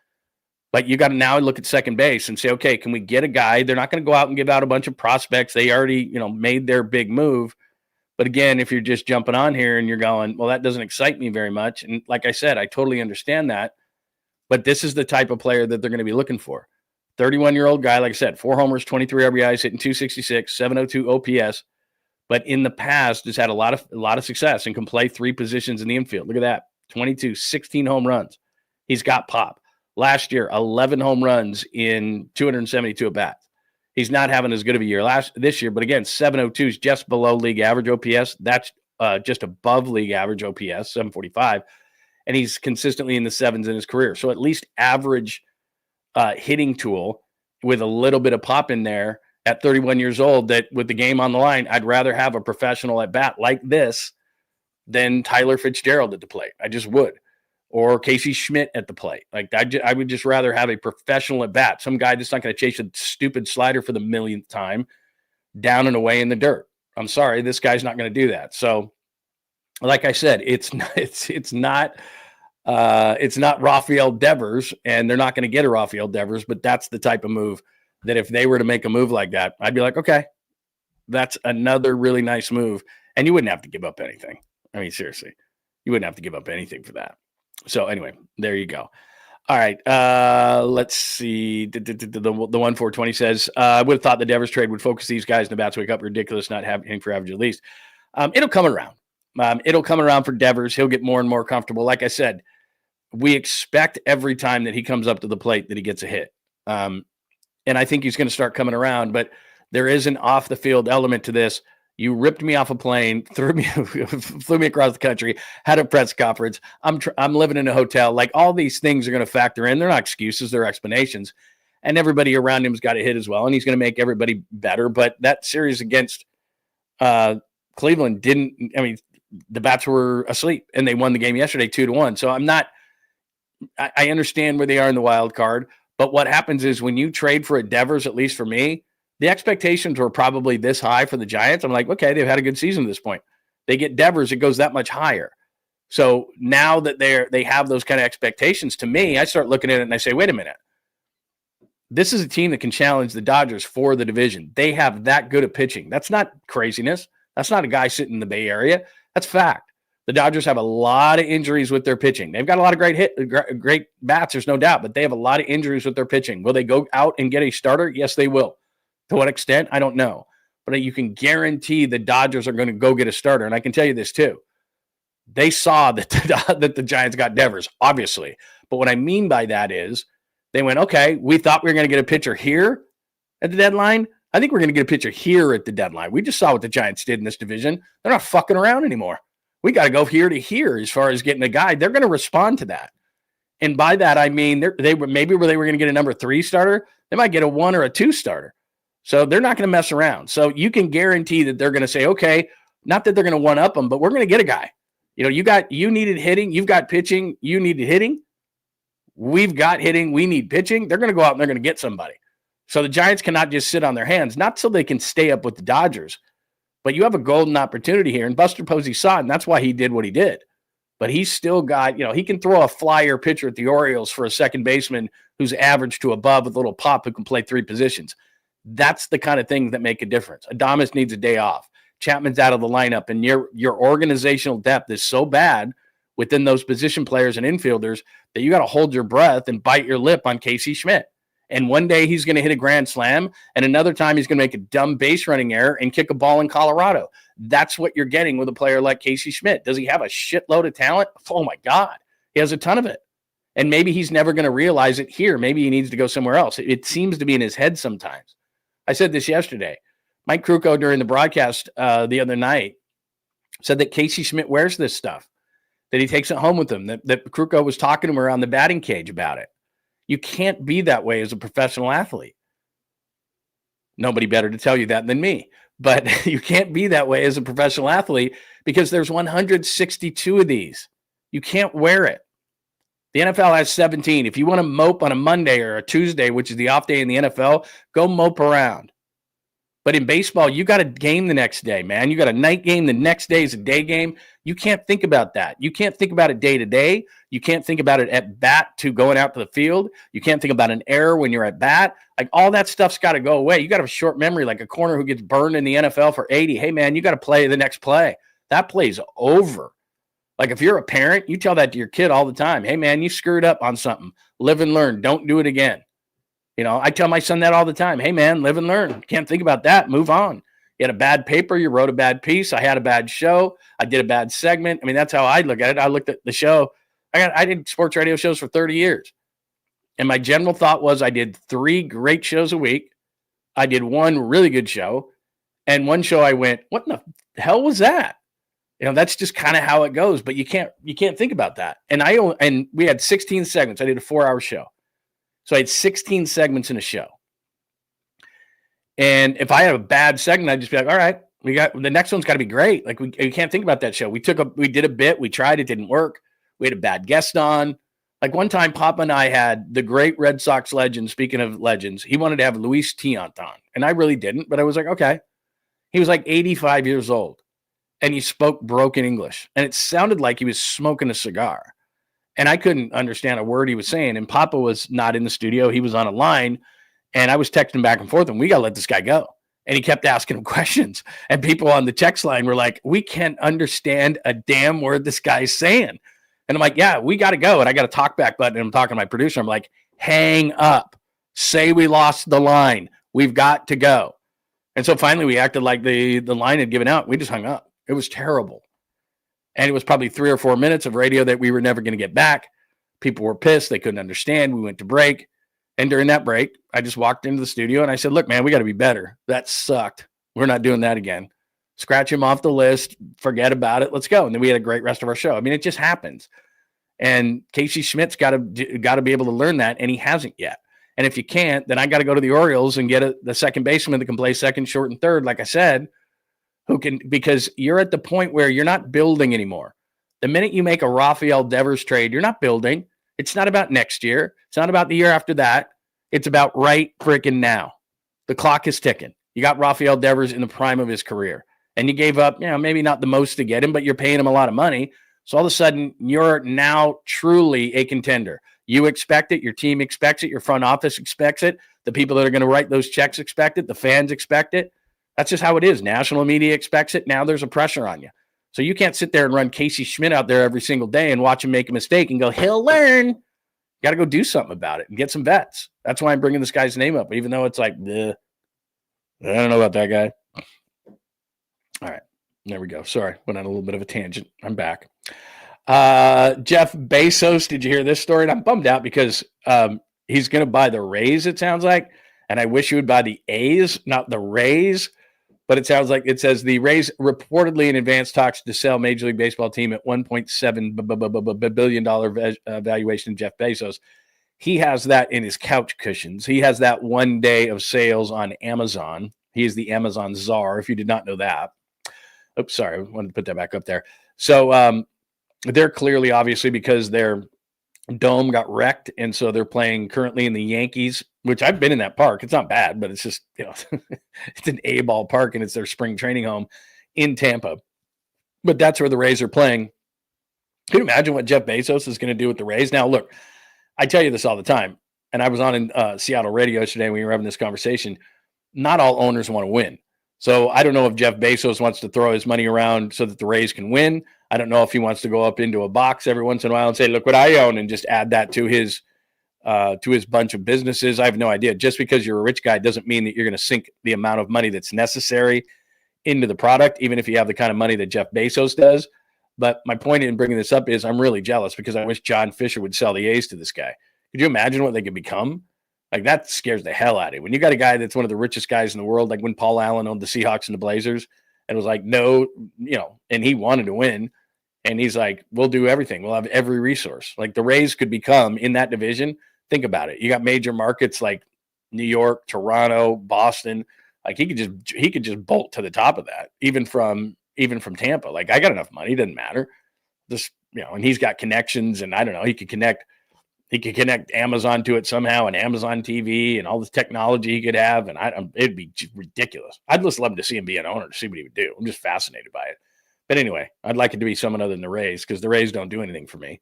But you got to now look at second base and say, okay, can we get a guy? They're not going to go out and give out a bunch of prospects. They already, made their big move. But again, if you're just jumping on here and you're going, well, that doesn't excite me very much. And like I said, I totally understand that. But this is the type of player that they're going to be looking for. 31-year-old guy, like I said, 4 homers, 23 RBIs, hitting 266, 702 OPS. But in the past has had a lot of success and can play 3 positions in the infield. Look at that. 22, 16 home runs. He's got pop. Last year, 11 home runs in 272 at-bats. He's not having as good of a year this year, but again, 702 is just below league average OPS. That's just above league average OPS, 745. And he's consistently in the 7s in his career. So at least average hitting tool with a little bit of pop in there at 31 years old that with the game on the line, I'd rather have a professional at bat like this than Tyler Fitzgerald at the plate. I just would. Or Casey Schmidt at the plate. Like I would just rather have a professional at bat, some guy that's not going to chase a stupid slider for the millionth time down and away in the dirt. I'm sorry, this guy's not going to do that. So, like I said, it's not Rafael Devers, and they're not going to get a Rafael Devers. But that's the type of move that if they were to make a move like that, I'd be like, okay, that's another really nice move, and you wouldn't have to give up anything. I mean, seriously, you wouldn't have to give up anything for that. So anyway, there you go. All right, let's see. The 1420 says, I would have thought the Devers trade would focus these guys in the bats wake up. Ridiculous not having for average at least. It'll come around. It'll come around for Devers. He'll get more and more comfortable. Like I said, we expect every time that he comes up to the plate that he gets a hit. And I think he's going to start coming around, but there is an off the field element to this. You ripped me off a plane, flew me across the country, had a press conference. I'm living in a hotel. Like all these things are going to factor in. They're not excuses, they're explanations. And everybody around him's got a hit as well. And he's going to make everybody better. But that series against Cleveland the bats were asleep and they won the game yesterday 2-1. So I understand where they are in the wild card. But what happens is when you trade for a Devers, at least for me, the expectations were probably this high for the Giants. I'm like, okay, they've had a good season at this point. They get Devers, it goes that much higher. So now that they have those kind of expectations, to me, I start looking at it and I say, wait a minute. This is a team that can challenge the Dodgers for the division. They have that good at pitching. That's not craziness. That's not a guy sitting in the Bay Area. That's fact. The Dodgers have a lot of injuries with their pitching. They've got a lot of great bats, there's no doubt, but they have a lot of injuries with their pitching. Will they go out and get a starter? Yes, they will. To what extent? I don't know. But you can guarantee the Dodgers are going to go get a starter. And I can tell you this too. They saw that the Giants got Devers, obviously. But what I mean by that is they went, okay, we thought we were going to get a pitcher here at the deadline. I think we're going to get a pitcher here at the deadline. We just saw what the Giants did in this division. They're not fucking around anymore. We got to go here to here as far as getting a guy. They're going to respond to that. And by that, I mean, they were going to get a number 3 starter. They might get a 1 or a 2 starter. So they're not going to mess around. So you can guarantee that they're going to say, okay, not that they're going to one-up them, but we're going to get a guy. You needed hitting. You've got pitching. You needed hitting. We've got hitting. We need pitching. They're going to go out and they're going to get somebody. So the Giants cannot just sit on their hands, not so they can stay up with the Dodgers, but you have a golden opportunity here. And Buster Posey saw it, and that's why he did what he did. But he's still got, he can throw a flyer pitcher at the Orioles for a second baseman who's average to above with a little pop who can play 3 positions. That's the kind of things that make a difference. Adames needs a day off. Chapman's out of the lineup, and your organizational depth is so bad within those position players and infielders that you got to hold your breath and bite your lip on 𝐃𝐨𝐬. And one day he's going to hit a grand slam, and another time he's going to make a dumb base running error and kick a ball in Colorado. That's what you're getting with a player like 𝐃𝐶. Does he have a shitload of talent? Oh, my God. He has a ton of it. And maybe he's never going to realize it here. Maybe he needs to go somewhere else. It seems to be in his head sometimes. I said this yesterday. Mike 𝐸𝐾𝐭 during the broadcast the other night said that 𝐃𝐶 wears this stuff, that he takes it home with him, that 𝐸𝐾𝐭 was talking to him around the batting cage about it. You can't be that way as a professional athlete. Nobody better to tell you that than me. But you can't be that way as a professional athlete because there's 162 of these. You can't wear it. The NFL has 17. If you want to mope on a Monday or a Tuesday, which is the off day in the NFL, go mope around. But in baseball, you got a game the next day, man. You got a night game. The next day is a day game. You can't think about that. You can't think about it day to day. You can't think about it at bat to going out to the field. You can't think about an error when you're at bat. Like all that stuff's got to go away. You got to have a short memory, like a corner who gets burned in the NFL for 80. Hey, man, you got to play the next play. That play's over. Like if you're a parent, you tell that to your kid all the time. Hey, man, you screwed up on something. Live and learn. Don't do it again. I tell my son that all the time. Hey, man, live and learn. Can't think about that. Move on. You had a bad paper. You wrote a bad piece. I had a bad show. I did a bad segment. I mean, that's how I look at it. I looked at the show. I did sports radio shows for 30 years. And my general thought was I did 3 great shows a week. I did 1 really good show. And 1 show I went, what in the hell was that? That's just kind of how it goes. But you can't think about that. And we had 16 segments. I did a 4-hour show. So I had 16 segments in a show. And if I had a bad segment, I'd just be like, all right, the next one's got to be great. Like we can't think about that show. We did a bit, we tried, it didn't work. We had a bad guest on. Like one time, Papa and I had the great Red Sox legend, speaking of legends, he wanted to have Luis Tiant on. And I really didn't, but I was like, okay. He was like 85 years old. And he spoke broken English. And it sounded like he was smoking a cigar. And I couldn't understand a word he was saying. And Papa was not in the studio. He was on a line. And I was texting back and forth. And we got to let this guy go. And he kept asking him questions. And people on the text line were like, we can't understand a damn word this guy's saying. And I'm like, yeah, we got to go. And I got a talk back button. And I'm talking to my producer. I'm like, hang up. Say we lost the line. We've got to go. And so finally we acted like the line had given out. We just hung up. It was terrible. And it was probably 3 or 4 minutes of radio that we were never going to get back. People were pissed. They couldn't understand. We went to break. And during that break, I just walked into the studio and I said, look, man, we got to be better. That sucked. We're not doing that again. Scratch him off the list. Forget about it. Let's go. And then we had a great rest of our show. I mean, it just happens. And 𝐃𝐶 got to be able to learn that. And he hasn't yet. And if you can't, then I got to go to the Orioles and get the second baseman that can play second, short, and third, like I said, because you're at the point where you're not building anymore. The minute you make a Rafael Devers trade, you're not building. It's not about next year. It's not about the year after that. It's about right freaking now. The clock is ticking. You got Rafael Devers in the prime of his career. And you gave up, maybe not the most to get him, but you're paying him a lot of money. So all of a sudden, you're now truly a contender. You expect it. Your team expects it. Your front office expects it. The people that are going to write those checks expect it. The fans expect it. That's just how it is. National media expects it. Now there's a pressure on you. So you can't sit there and run 𝐃𝐶 out there every single day and watch him make a mistake and go, he'll learn. You got to go do something about it and get some vets. That's why I'm bringing this guy's name up, even though it's like, bleh. I don't know about that guy. All right. There we go. Sorry. Went on a little bit of a tangent. I'm back. Jeff Bezos, did you hear this story? And I'm bummed out because he's going to buy the Rays, it sounds like. And I wish he would buy the A's, not the Rays. But it sounds like it says the Rays reportedly in advanced talks to sell Major League Baseball team at $1.7 billion valuation. Jeff Bezos, he has that in his couch cushions. He has that 1 day of sales on Amazon. He is the Amazon czar, if you did not know that. Oops, sorry. I wanted to put that back up there. So they're clearly, obviously, because their dome got wrecked, and so they're playing currently in the Yankees, which I've been in that park. It's not bad, but it's just, it's an A-ball park, and it's their spring training home in Tampa. But that's where the Rays are playing. Can you imagine what Jeff Bezos is going to do with the Rays? Now, look, I tell you this all the time, and I was on in Seattle radio yesterday when we were having this conversation. Not all owners want to win. So I don't know if Jeff Bezos wants to throw his money around so that the Rays can win. I don't know if he wants to go up into a box every once in a while and say, look what I own, and just add that to his bunch of businesses. I have no idea. Just because you're a rich guy doesn't mean that you're going to sink the amount of money that's necessary into the product, even if you have the kind of money that Jeff Bezos does. But my point in bringing this up is I'm really jealous because I wish John Fisher would sell the A's to this guy. Could you imagine what they could become? Like, that scares the hell out of you. When you got a guy that's one of the richest guys in the world, like when Paul Allen owned the Seahawks and the Blazers, and was like, no, and he wanted to win. And he's like, we'll do everything. We'll have every resource. Like, the Rays could become, in that division, think about it. You got major markets like New York, Toronto, Boston. Like, he could just bolt to the top of that, even from Tampa. Like, I got enough money, doesn't matter. Just, and he's got connections, and I don't know, he could connect Amazon to it somehow, and Amazon TV and all this technology he could have. And it'd be ridiculous. I'd just love to see him be an owner to see what he would do. I'm just fascinated by it. But anyway, I'd like it to be someone other than the Rays, because the Rays don't do anything for me.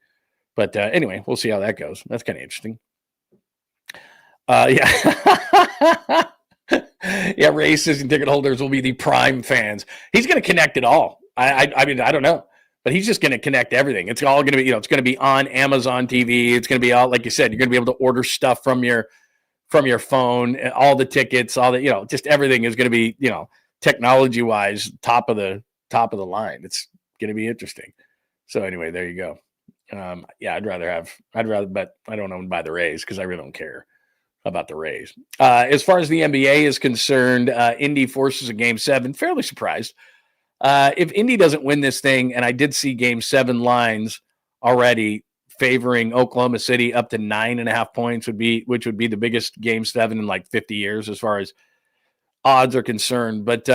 But anyway, we'll see how that goes. That's kind of interesting. Yeah. Yeah, Rays season ticket holders will be the prime fans. He's going to connect it all. I mean, I don't know. But he's just going to connect everything. It's all going to be, it's going to be on Amazon TV. It's going to be all, like you said, you're going to be able to order stuff from your phone, all the tickets, all the, just everything is going to be, technology-wise, top of the line. It's going to be interesting. So anyway, there you go. Yeah, I'd rather, but I don't own by the Rays because I really don't care about the Rays. As far as the NBA is concerned, Indy forces a Game 7. Fairly surprised. If Indy doesn't win this thing, and I did see Game 7 lines already favoring Oklahoma City up to 9.5 points, which would be the biggest Game 7 in like 50 years as far as odds are concerned. But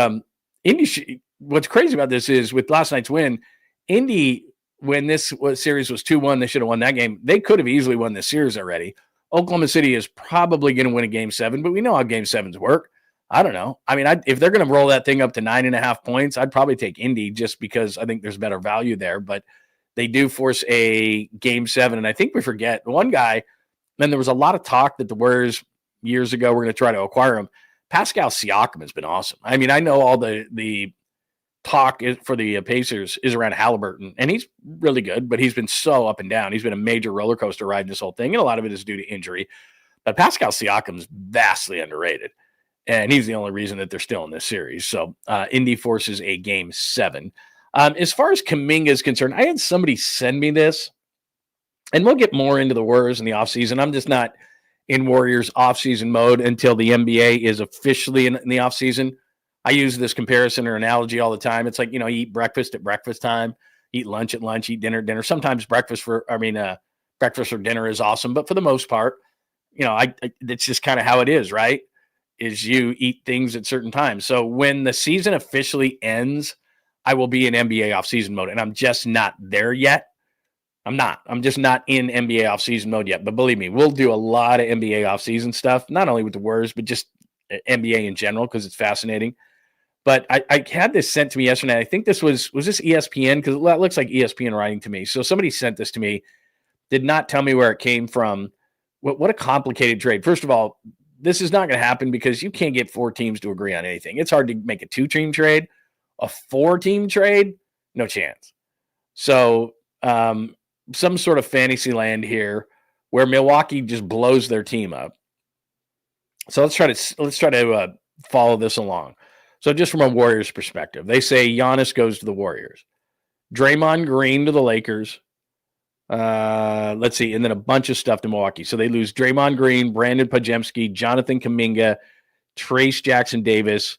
Indy, what's crazy about this is with last night's win, Indy, when this series was 2-1, they should have won that game. They could have easily won this series already. Oklahoma City is probably going to win a Game 7, but we know how Game 7s work. I don't know. I mean, if they're going to roll that thing up to 9.5 points, I'd probably take Indy just because I think there's better value there. But they do force a Game 7, and I think we forget one guy. Then there was a lot of talk that the Warriors years ago were going to try to acquire him. Pascal Siakam has been awesome. I mean, I know all the talk for the Pacers is around Halliburton, and he's really good, but he's been so up and down. He's been a major roller coaster ride in this whole thing, and a lot of it is due to injury. But Pascal Siakam is vastly underrated. And he's the only reason that they're still in this series. So Indy forces a Game 7. As far as Kuminga is concerned, I had somebody send me this. And we'll get more into the Warriors in the offseason. I'm just not in Warriors offseason mode until the NBA is officially in the offseason. I use this comparison or analogy all the time. It's like, you eat breakfast at breakfast time, eat lunch at lunch, eat dinner at dinner. Sometimes breakfast or dinner is awesome. But for the most part, it's just kind of how it is, right? Is you eat things at certain times. So when the season officially ends, I will be in NBA offseason mode, and I'm just not there yet. I'm just not in NBA offseason mode yet. But believe me, we'll do a lot of NBA offseason stuff, not only with the Warriors, but just NBA in general, because it's fascinating. But I had this sent to me yesterday. I think this was this ESPN? Because it looks like ESPN writing to me. So somebody sent this to me, did not tell me where it came from. What a complicated trade. First of all, this is not going to happen because you can't get 4 teams to agree on anything. It's hard to make a 2-team trade. A 4-team trade, no chance. So some sort of fantasy land here where Milwaukee just blows their team up. So let's try to follow this along. So just from a Warriors perspective, they say Giannis goes to the Warriors. Draymond Green to the Lakers. Let's see. And then a bunch of stuff to Milwaukee. So they lose Draymond Green, Brandon Podziemski, Jonathan Kuminga, Trayce Jackson-Davis,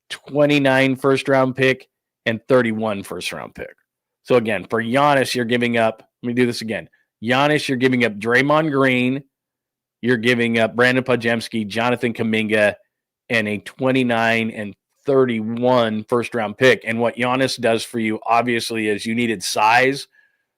29 first-round pick, and 31 first-round pick. So again, for Giannis, you're giving up, let me do this again. Giannis, you're giving up Draymond Green, you're giving up Brandon Podziemski, Jonathan Kuminga, and a 29 and 31 first-round pick. And what Giannis does for you, obviously, is you needed size.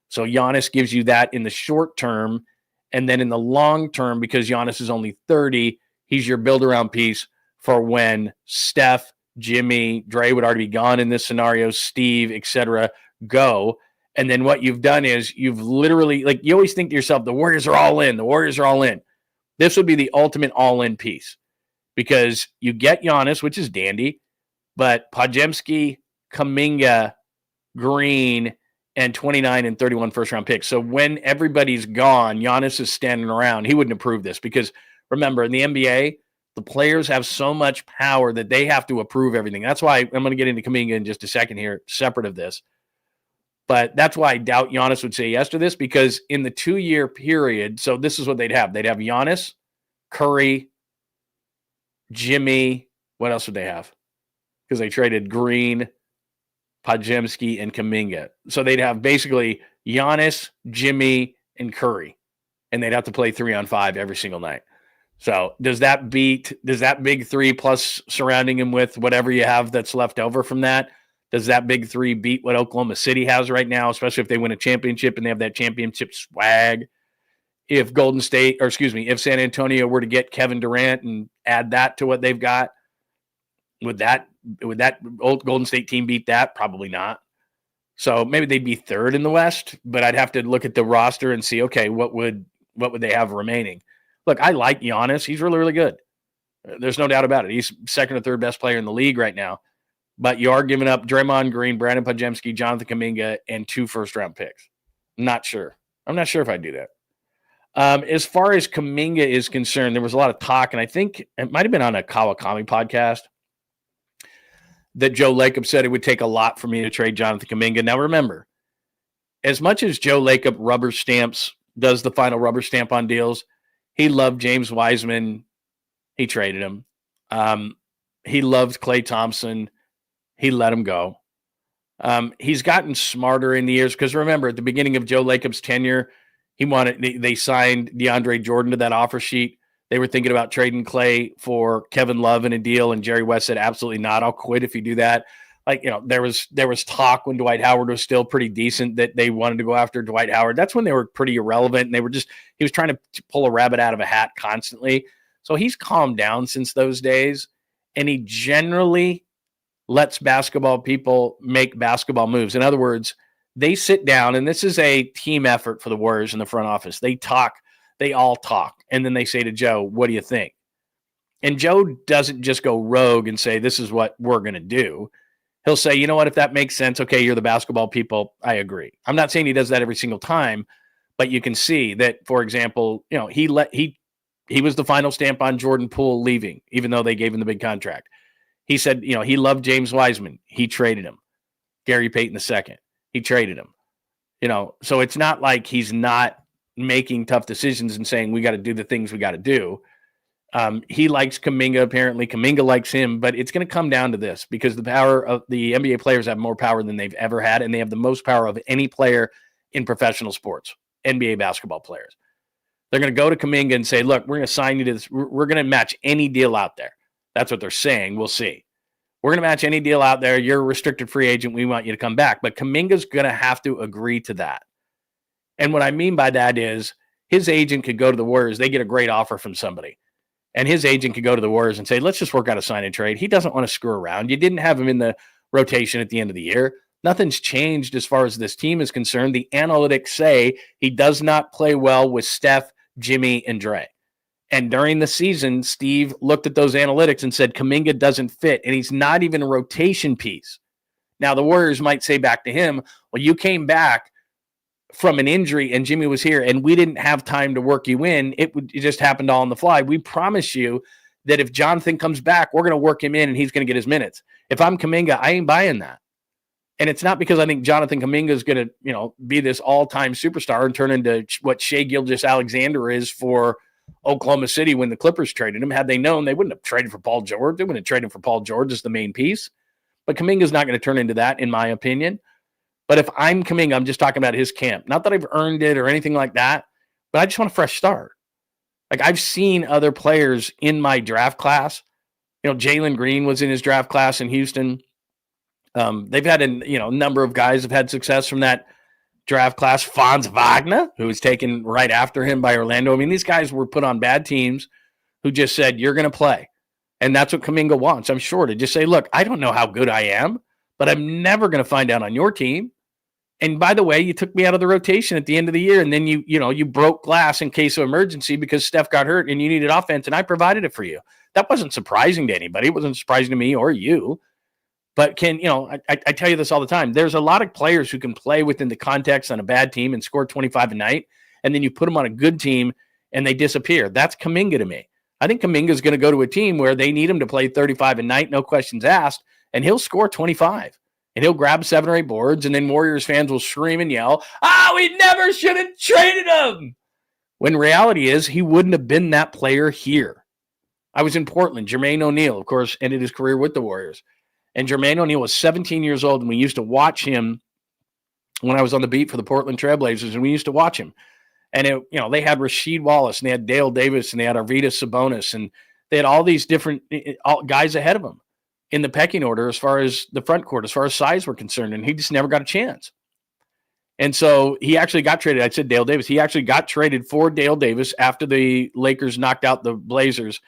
So Giannis gives you that in the short term. And then in the long term, because Giannis is only 30, he's your build-around piece for when Steph, Jimmy, Dre would already be gone in this scenario, Steve, etc., go. And then what you've done is you've literally, like, you always think to yourself, the Warriors are all in. The Warriors are all in. This would be the ultimate all-in piece because you get Giannis, which is dandy, but Podziemski, Kuminga, Green, and 29 and 31 first-round picks. So when everybody's gone, Giannis is standing around. He wouldn't approve this because, remember, in the NBA, the players have so much power that they have to approve everything. That's why I'm going to get into Kuminga in just a second here, separate of this. But that's why I doubt Giannis would say yes to this because in the 2-year period, so this is what they'd have. They'd have Giannis, Curry, Jimmy. What else would they have? Because they traded Green, Podziemski, and Kuminga. So they'd have basically Giannis, Jimmy, and Curry. And they'd have to play 3-on-5 every single night. So does that big three plus surrounding him with whatever you have that's left over from that? Does that big three beat what Oklahoma City has right now, especially if they win a championship and they have that championship swag? If if San Antonio were to get Kevin Durant and add that to what they've got, would that old Golden State team beat that? Probably not. So maybe they'd be third in the West, but I'd have to look at the roster and see, okay, what would they have remaining? Look, I like Giannis. He's really, really good. There's no doubt about it. He's second or third best player in the league right now. But you are giving up Draymond Green, Brandon Podziemski, Jonathan Kuminga, and 2 first-round picks. Not sure. I'm not sure if I'd do that. As far as Kuminga is concerned, there was a lot of talk, and I think it might have been on a Kawakami podcast, that Joe Lacob said it would take a lot for me to trade Jonathan Kuminga. Now, remember, as much as Joe Lacob does the final rubber stamp on deals, he loved James Wiseman. He traded him. He loved Klay Thompson. He let him go. He's gotten smarter in the years because remember, at the beginning of Joe Lacob's tenure, they signed DeAndre Jordan to that offer sheet. They were thinking about trading Klay for Kevin Love in a deal, and Jerry West said, absolutely not. I'll quit if you do that. There was talk when Dwight Howard was still pretty decent that they wanted to go after Dwight Howard. That's when they were pretty irrelevant, and he was trying to pull a rabbit out of a hat constantly. So he's calmed down since those days, and he generally lets basketball people make basketball moves. In other words, they sit down, and this is a team effort for the Warriors in the front office. They all talk, and then they say to Joe, what do you think? And Joe doesn't just go rogue and say, this is what we're going to do. He'll say, you know what, if that makes sense, okay, you're the basketball people, I agree. I'm not saying he does that every single time, but you can see that, for example, he was the final stamp on Jordan Poole leaving, even though they gave him the big contract. He said, he loved James Wiseman. He traded him. Gary Payton II. He traded him. So it's not like he's not making tough decisions and saying, we got to do the things we got to do. He likes Kuminga, apparently. Kuminga likes him, but it's going to come down to this because the power of the NBA players have more power than they've ever had, and they have the most power of any player in professional sports, NBA basketball players. They're going to go to Kuminga and say, look, we're going to sign you to this. We're going to match any deal out there. That's what they're saying. We'll see. We're going to match any deal out there. You're a restricted free agent. We want you to come back. But Kuminga's going to have to agree to that. And what I mean by that is his agent could go to the Warriors. They get a great offer from somebody. And his agent could go to the Warriors and say, let's just work out a sign and trade. He doesn't want to screw around. You didn't have him in the rotation at the end of the year. Nothing's changed as far as this team is concerned. The analytics say he does not play well with Steph, Jimmy, and Dre. And during the season, Steve looked at those analytics and said, Kuminga doesn't fit, and he's not even a rotation piece. Now, the Warriors might say back to him, well, you came back from an injury and Jimmy was here and we didn't have time to work you in. It just happened all on the fly. We promise you that if Jonathan comes back, we're going to work him in and he's going to get his minutes. If I'm Kuminga, I ain't buying that. And it's not because I think Jonathan Kuminga is going to, be this all-time superstar and turn into what 𝐬𝐮𝐬𝐫𝐽𝐼 is for Oklahoma City when the Clippers traded him. Had they known, they wouldn't have traded for Paul George. They wouldn't have traded for Paul George as the main piece. But Kuminga's not going to turn into that, in my opinion. But if I'm Kuminga, I'm just talking about his camp. Not that I've earned it or anything like that, but I just want a fresh start. Like, I've seen other players in my draft class. Jalen Green was in his draft class in Houston. They've had a number of guys have had success from that draft class. Franz Wagner, who was taken right after him by Orlando. I mean, these guys were put on bad teams who just said, you're going to play. And that's what Kuminga wants, I'm sure, to just say, look, I don't know how good I am, but I'm never going to find out on your team. And by the way, you took me out of the rotation at the end of the year, and then you broke glass in case of emergency because Steph got hurt and you needed offense, and I provided it for you. That wasn't surprising to anybody. It wasn't surprising to me or you. But I tell you this all the time. There's a lot of players who can play within the context on a bad team and score 25 a night, and then you put them on a good team and they disappear. That's Kuminga to me. I think Kuminga is going to go to a team where they need him to play 35 a night, no questions asked, and he'll score 25. And he'll grab 7 or 8 boards, and then Warriors fans will scream and yell, we never should have traded him. When reality is he wouldn't have been that player here. I was in Portland. Jermaine O'Neal, of course, ended his career with the Warriors. And Jermaine O'Neal was 17 years old, and we used to watch him when I was on the beat for the Portland Trailblazers, and we used to watch him. And, they had Rasheed Wallace, and they had Dale Davis, and they had Arvydas Sabonis, and they had all these different guys ahead of him in the pecking order as far as the front court, as far as size were concerned, and he just never got a chance. And so he actually got traded. I said Dale Davis. He actually got traded for Dale Davis after the Lakers knocked out the Blazers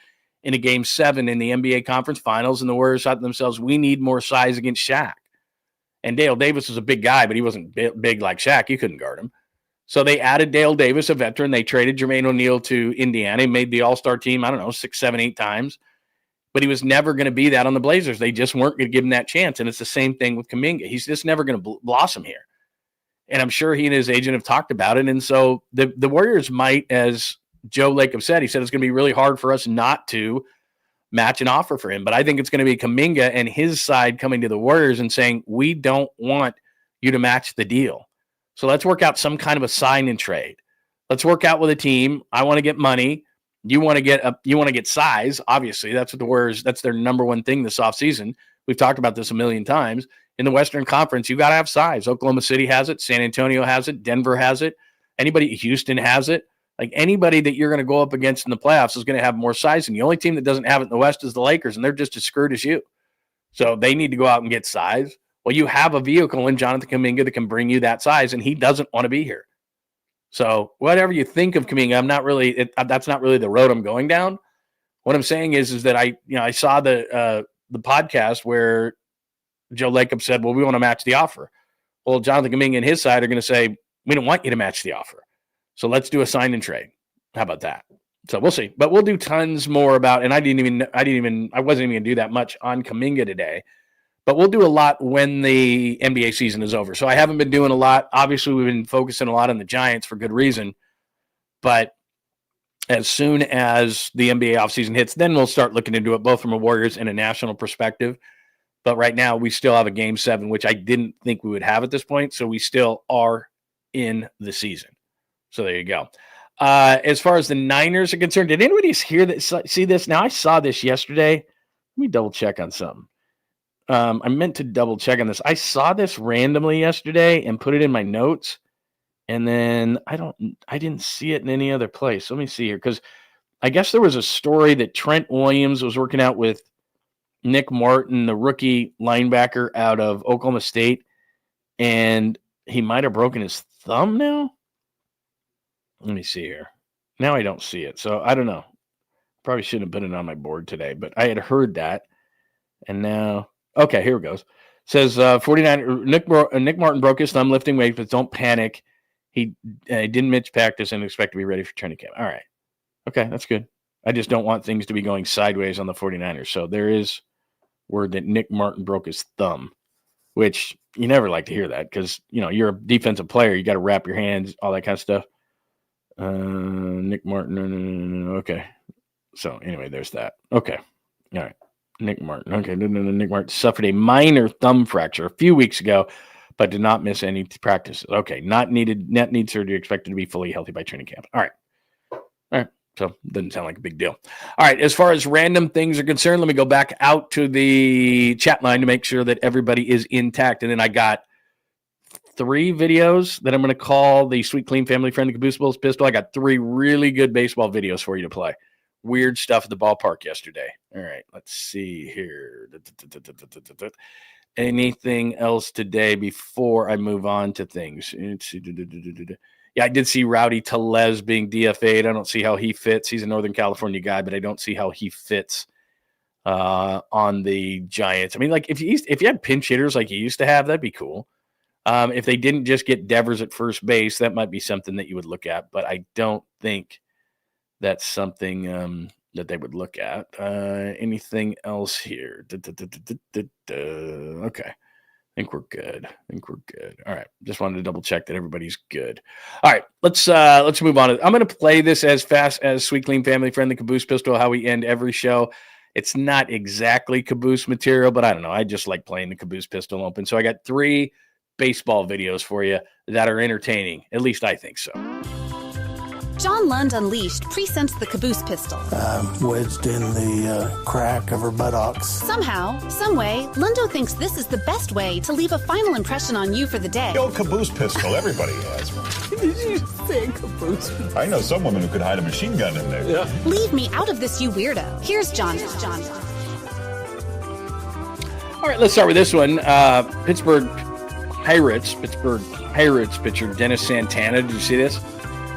in a Game 7 in the NBA Conference Finals, and the Warriors thought to themselves, we need more size against Shaq. And Dale Davis was a big guy, but he wasn't big like Shaq. You couldn't guard him. So they added Dale Davis, a veteran. They traded Jermaine O'Neal to Indiana. He made the All-Star team, 6, 7, 8 times. But he was never going to be that on the Blazers. They just weren't going to give him that chance. And it's the same thing with Kuminga. He's just never going to blossom here. And I'm sure he and his agent have talked about it. And so the Warriors might, as Joe Lacob said, he said it's going to be really hard for us not to match an offer for him. But I think it's going to be Kuminga and his side coming to the Warriors and saying, we don't want you to match the deal. So let's work out some kind of a sign and trade. Let's work out with a team. I want to get money. You want to get size. Obviously, that's what the Warriors, that's their number one thing this offseason. We've talked about this a million times. In the Western Conference, you got to have size. Oklahoma City has it. San Antonio has it. Denver has it. Houston has it. Like, anybody that you're going to go up against in the playoffs is going to have more size. And the only team that doesn't have it in the West is the Lakers, and they're just as screwed as you. So they need to go out and get size. Well, you have a vehicle in Jonathan Kuminga that can bring you that size, and he doesn't want to be here. So whatever you think of Kuminga, that's not really the road I'm going down. What I'm saying is that I saw the podcast where Joe Lacob said, well, we want to match the offer. Well, Jonathan Kuminga and his side are going to say, we don't want you to match the offer. So let's do a sign and trade. How about that? So we'll see. But we'll do tons more about, and I wasn't even going to do that much on Kuminga today. But we'll do a lot when the NBA season is over. So I haven't been doing a lot. Obviously, we've been focusing a lot on the Giants for good reason. But as soon as the NBA offseason hits, then we'll start looking into it, both from a Warriors and a national perspective. But right now, we still have a Game 7, which I didn't think we would have at this point. So we still are in the season. So there you go. As far as the Niners are concerned, did anybody see this? Now, I saw this yesterday. Let me double check on something. I meant to double check on this. I saw this randomly yesterday and put it in my notes, and then I didn't see it in any other place. Let me see here, because I guess there was a story that Trent Williams was working out with Nick Martin, the rookie linebacker out of Oklahoma State, and he might have broken his thumb now. Let me see here. Now I don't see it, so I don't know. Probably shouldn't have put it on my board today, but I had heard that, and now. Okay, here it goes. It says 49. Nick Martin broke his thumb lifting weights, but don't panic. He didn't miss practice and expect to be ready for training camp. All right. Okay, that's good. I just don't want things to be going sideways on the 49ers. So there is word that Nick Martin broke his thumb, which you never like to hear that because, you're a defensive player. You got to wrap your hands, all that kind of stuff. Nick Martin. Okay. So anyway, there's that. Okay. All right. Nick Martin. Okay. No. Nick Martin suffered a minor thumb fracture a few weeks ago, but did not miss any practices. Okay. Not need surgery, expected to be fully healthy by training camp. All right. So doesn't sound like a big deal. All right. As far as random things are concerned, let me go back out to the chat line to make sure that everybody is intact. And then I got 3 videos that I'm going to call the Sweet Clean Family Friendly Caboose Pistol. I got 3 really good baseball videos for you to play. Weird stuff at the ballpark yesterday. All right, let's see here. Anything else today before I move on to things? Yeah, I did see Rowdy Tellez being DFA'd. I don't see how he fits. He's a Northern California guy, but I don't see how he fits on the Giants. I mean, like if you had pinch hitters like you used to have, that'd be cool. If they didn't just get Devers at first base, that might be something that you would look at, but I don't think that's something that they would look at. Anything else here? Okay. I think we're good. All right. Just wanted to double check that everybody's good. All right. Let's move on. I'm going to play this as fast as Sweet Clean Family Friendly Caboose Pistol, how we end every show. It's not exactly caboose material, but I don't know. I just like playing the Caboose Pistol open. So I got 3 baseball videos for you that are entertaining. At least I think so. John Lund Unleashed presents the Caboose Pistol. Wedged in the crack of her buttocks. Somehow, someway, Lundo thinks this is the best way to leave a final impression on you for the day. The old Caboose Pistol, everybody has one. Did you say caboose? I know some woman who could hide a machine gun in there. Yeah. Leave me out of this, you weirdo. Here's John. All right, let's start with this one. Pittsburgh Pirates pitcher Dennis Santana. Did you see this?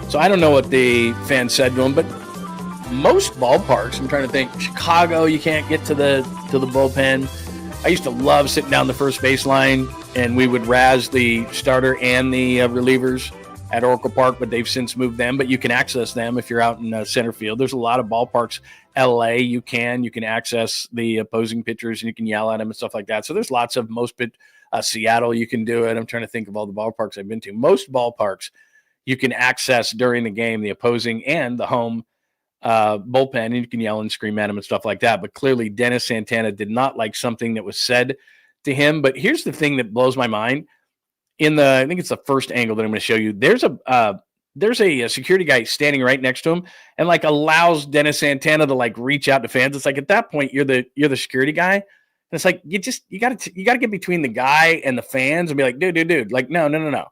So I don't know what the fans said to him, but most ballparks, I'm trying to think, Chicago, you can't get to the bullpen. I used to love sitting down the first baseline, and we would razz the starter and the relievers at Oracle Park, but they've since moved them. But you can access them if you're out in center field. There's a lot of ballparks. LA, you can access the opposing pitchers, and you can yell at them and stuff like that. So there's lots of Seattle, you can do it. I'm trying to think of all the ballparks I've been to. Most ballparks you can access during the game the opposing and the home bullpen, and you can yell and scream at him and stuff like that. But clearly Dennis Santana did not like something that was said to him. But here's the thing that blows my mind. I think it's the first angle that I'm going to show you. There's a security guy standing right next to him and like allows Dennis Santana to like reach out to fans. It's like at that point you're the security guy. And it's like you got to get between the guy and the fans and be like, dude, like no.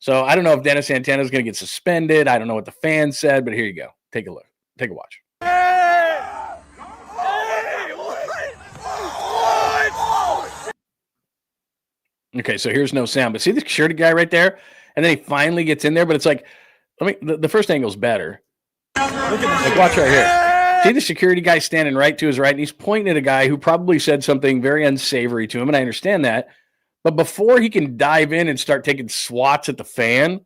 So I don't know if Dennis Santana is going to get suspended. I don't know what the fans said, but here you go. Take a look. Take a watch. Okay, so here's no sound, but see the security guy right there? And then he finally gets in there, but it's like, the first angle's better. Like, watch right here. See the security guy standing right to his right, and he's pointing at a guy who probably said something very unsavory to him, and I understand that. But before he can dive in and start taking swats at the fan,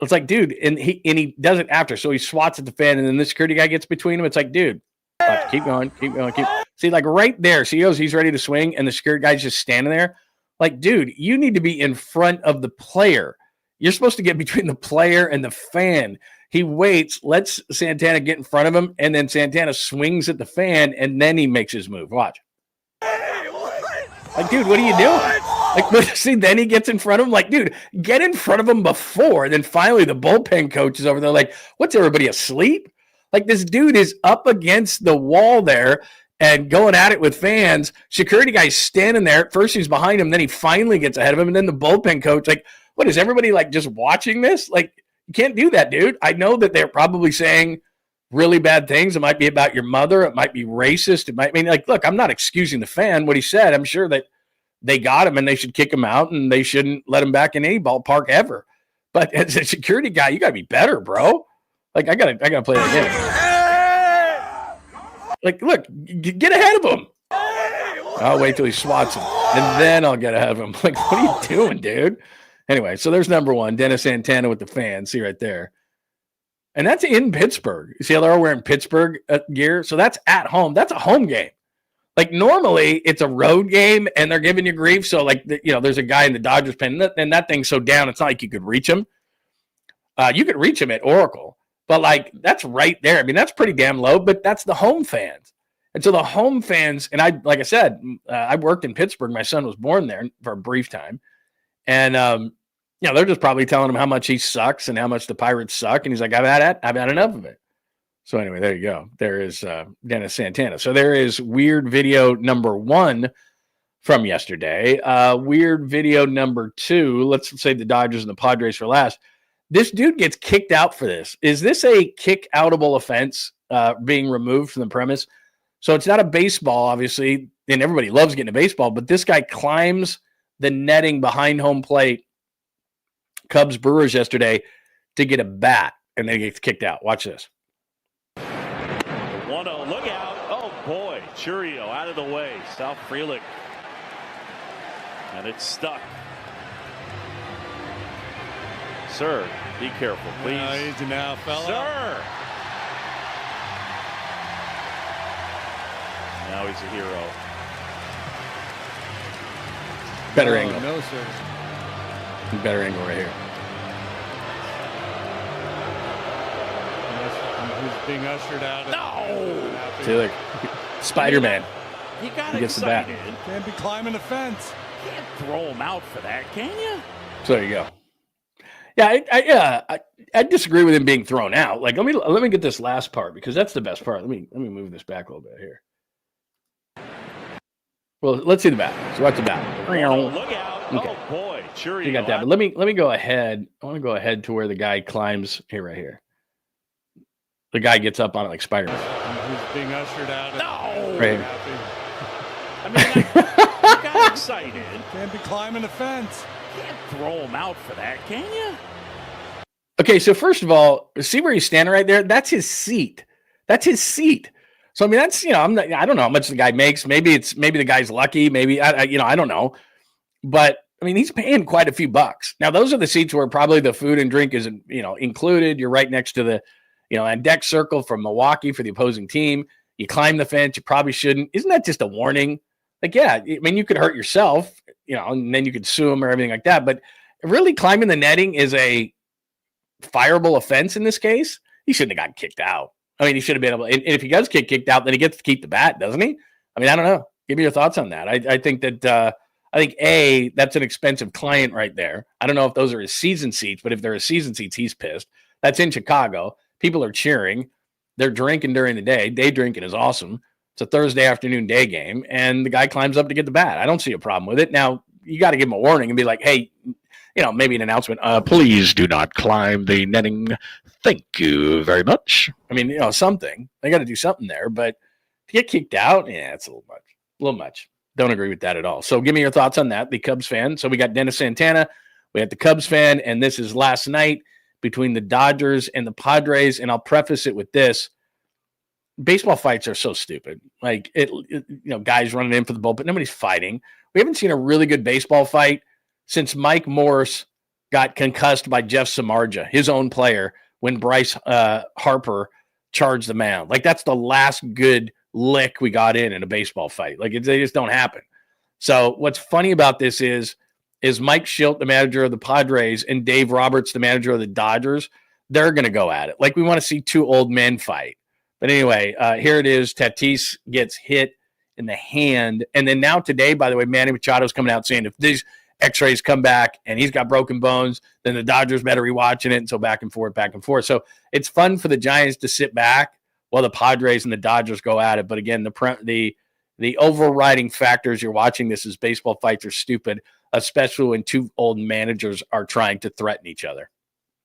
it's like, dude, and he does it after. So he swats at the fan, and then the security guy gets between him. It's like, dude, watch, keep going. See, like right there, see, he's ready to swing, and the security guy's just standing there. Like, dude, you need to be in front of the player. You're supposed to get between the player and the fan. He waits, lets Santana get in front of him, and then Santana swings at the fan, and then he makes his move. Watch. Like, dude, what are you doing? Like, see, then he gets in front of him. Like, dude, get in front of him before. And then finally the bullpen coach is over there like, what's everybody asleep? Like, this dude is up against the wall there and going at it with fans. Security guy's standing there. At first he's behind him. Then he finally gets ahead of him. And then the bullpen coach, like, what is everybody like just watching this? Like, you can't do that, dude. I know that they're probably saying really bad things. It might be about your mother. It might be racist. It might mean like, look, I'm not excusing the fan. What he said, I'm sure that they got him and they should kick him out and they shouldn't let him back in any ballpark ever. But as a security guy, you got to be better, bro. Like, I gotta play it again. Like, look, get ahead of him. I'll wait till he swats him and then I'll get ahead of him. Like, what are you doing, dude? Anyway, so there's number one, Dennis Santana with the fans. See right there. And that's in Pittsburgh. You see how they're all wearing Pittsburgh gear? So that's at home. That's a home game. Like, normally it's a road game and they're giving you grief. So, like, there's a guy in the Dodgers pen and that thing's so down, it's not like you could reach him. You could reach him at Oracle. But, like, that's right there. I mean, that's pretty damn low, but that's the home fans. And so the home fans, and like I said, I worked in Pittsburgh. My son was born there for a brief time. And, they're just probably telling him how much he sucks and how much the Pirates suck. And he's like, I've had enough of it. So anyway, there you go. There is Dennis Santana. So there is weird video number 1 from yesterday. Weird video number 2. Let's say the Dodgers and the Padres for last. This dude gets kicked out for this. Is this a kick-outable offense being removed from the premise? So it's not a baseball, obviously, and everybody loves getting a baseball, but this guy climbs the netting behind home plate, Cubs Brewers yesterday, to get a bat, and then he gets kicked out. Watch this. 1-0, look out. Oh, boy. Chourio out of the way. South Frelick. And it's stuck. Sir, be careful, please. Easy now, fella. Sir! Now he's a hero. Better angle. No, sir. Better angle right here. Who's being ushered out? No! See, like Spider-Man. He got He gets the bat. excited. Can't be climbing the fence. Can't throw him out for that, can you? So there you go. Yeah, I disagree with him being thrown out. Like, let me get this last part because that's the best part. Let me move this back a little bit here. Well, let's see the bat. So watch the bat. Oh, look out. Okay. Oh, boy. Chourio. You got that. But let me go ahead. I want to go ahead to where the guy climbs here, right here. The guy gets up on it like Spider-Man. Who's being ushered out? No! Right here. I mean, he got excited. Can't be climbing the fence. Can't throw him out for that, can you? Okay, so first of all, see where he's standing right there? That's his seat. That's his seat. So I mean, that's I don't know how much the guy makes. Maybe the guy's lucky. Maybe I don't know. But I mean, he's paying quite a few bucks. Now, those are the seats where probably the food and drink is included. You're right next to the and deck circle from Milwaukee for the opposing team. You climb the fence. You probably shouldn't. Isn't that just a warning? Like, yeah, I mean, you could hurt yourself, and then you could sue him or everything like that. But really climbing the netting is a fireable offense in this case. He shouldn't have gotten kicked out. I mean, he should have been able and if he does get kicked out, then he gets to keep the bat, doesn't he? I mean, I don't know. Give me your thoughts on that. I think that that's an expensive client right there. I don't know if those are his season seats, but if they're his season seats, he's pissed. That's in Chicago. People are cheering. They're drinking during the day. Day drinking is awesome. It's a Thursday afternoon day game, and the guy climbs up to get the bat. I don't see a problem with it. Now, you got to give him a warning and be like, hey, maybe an announcement. Please do not climb the netting. Thank you very much. I mean, something. They got to do something there. But to get kicked out, yeah, it's a little much. A little much. Don't agree with that at all. So give me your thoughts on that, the Cubs fan. So we got Dennis Santana. We had the Cubs fan, and this is last night between the Dodgers and the Padres. And I'll preface it with this. Baseball fights are so stupid. Like, guys running in for the bullpen. Nobody's fighting. We haven't seen a really good baseball fight since Mike Morse got concussed by Jeff Samardzija, his own player, when Bryce Harper charged the mound. Like, that's the last good lick we got in a baseball fight. Like, they just don't happen. So what's funny about this is Mike Shildt, the manager of the Padres, and Dave Roberts, the manager of the Dodgers, they're going to go at it. Like, we want to see two old men fight. But anyway, here it is. Tatis gets hit in the hand. And then now today, by the way, Manny Machado's coming out saying if these x-rays come back and he's got broken bones, then the Dodgers better be watching it. And so back and forth. So it's fun for the Giants to sit back while the Padres and the Dodgers go at it. But again, the overriding factors you're watching this is baseball fights are stupid, especially when two old managers are trying to threaten each other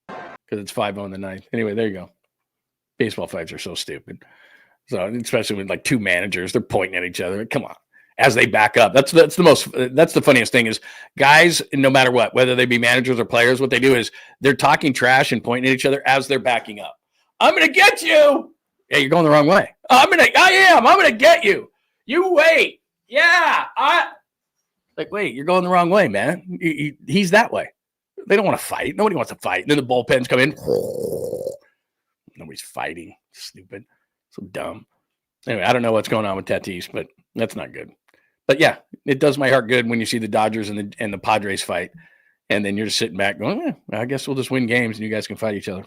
because it's 5-0 in the ninth. Anyway, there you go. Baseball fights are so stupid. So especially when like two managers, they're pointing at each other. Come on. As they back up. That's the funniest thing is guys, no matter what, whether they be managers or players, what they do is they're talking trash and pointing at each other as they're backing up. I'm going to get you. Yeah, you're going the wrong way. I'm going to get you. You wait. Yeah. Wait, you're going the wrong way, man. He's that way. They don't want to fight. Nobody wants to fight. And then the bullpens come in. Nobody's fighting. Stupid. So dumb. Anyway, I don't know what's going on with Tatis, but that's not good. But yeah, it does my heart good when you see the Dodgers and the Padres fight. And then you're just sitting back going, I guess we'll just win games and you guys can fight each other.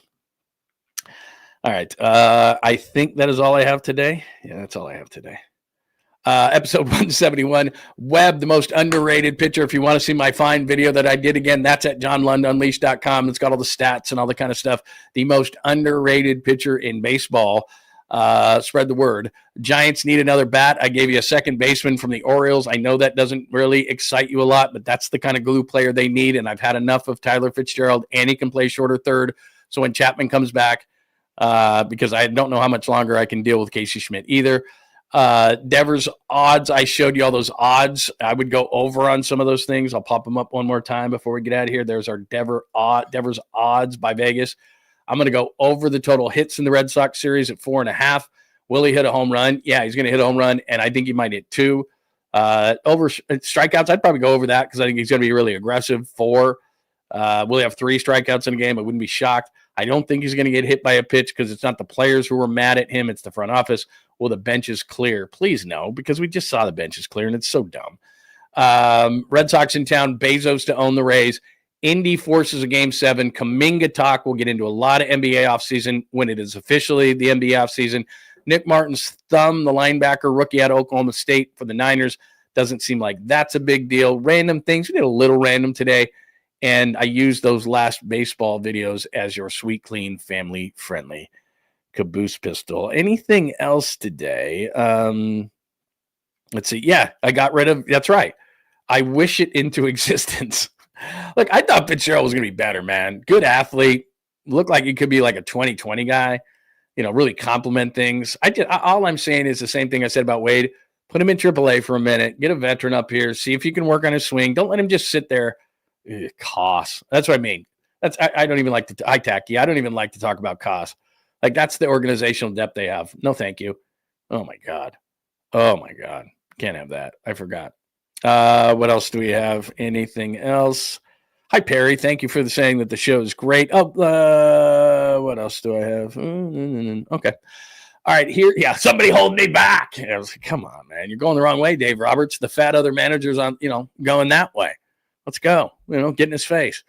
All right. I think that is all I have today. Yeah, that's all I have today. Episode 171, Webb, the most underrated pitcher. If you want to see my fine video that I did again, that's at JohnLundUnleashed.com. It's got all the stats and all the kind of stuff. The most underrated pitcher in baseball. Spread the word. Giants need another bat. I gave you a second baseman from the Orioles. I know that doesn't really excite you a lot, but that's the kind of glue player they need, and I've had enough of Tyler Fitzgerald, and he can play shorter third. So when Chapman comes back, because I don't know how much longer I can deal with 𝐃𝐨𝐧'𝐭 either. Devers odds. I showed you all those odds. I would go over on some of those things. I'll pop them up one more time before we get out of here. There's our Devers odds by Vegas. I'm going to go over the total hits in the Red Sox series at 4.5. Will he hit a home run? Yeah, he's going to hit a home run, and I think he might hit 2. Over strikeouts, I'd probably go over that because I think he's going to be really aggressive. 4. Will he have 3 strikeouts in a game? I wouldn't be shocked. I don't think he's going to get hit by a pitch because it's not the players who are mad at him. It's the front office. Will the benches clear? Please no, because we just saw the benches clear, and it's so dumb. Red Sox in town, BEZOS to own the Rays. Indy forces a Game 7. Kuminga talk. We'll get into a lot of NBA offseason when it is officially the NBA offseason. Nick Martin's thumb, the linebacker, rookie out of Oklahoma State for the Niners. Doesn't seem like that's a big deal. Random things. We did a little random today. And I used those last baseball videos as your sweet, clean, family-friendly caboose pistol. Anything else today? Let's see. Yeah, I got rid of – that's right. I wish it into existence. Look, I thought Fitzgerald was going to be better, man. Good athlete. Looked like he could be like a 2020 guy. You know, really compliment things. All I'm saying is the same thing I said about Wade. Put him in AAA for a minute. Get a veteran up here. See if you can work on his swing. Don't let him just sit there. 𝐃𝐿. That's what I mean. I don't even like to I don't even like to talk about 𝐃𝐿. Like that's the organizational depth they have. No, thank you. Oh my God. Can't have that. I forgot. What else do we have? Anything else? Hi Perry. Thank you for saying that the show is great. What else do I have? Okay. All right, here. Yeah, somebody hold me back. I was like, come on, man. You're going the wrong way, Dave Roberts. The fat other managers on, going that way. Let's go. Get in his face.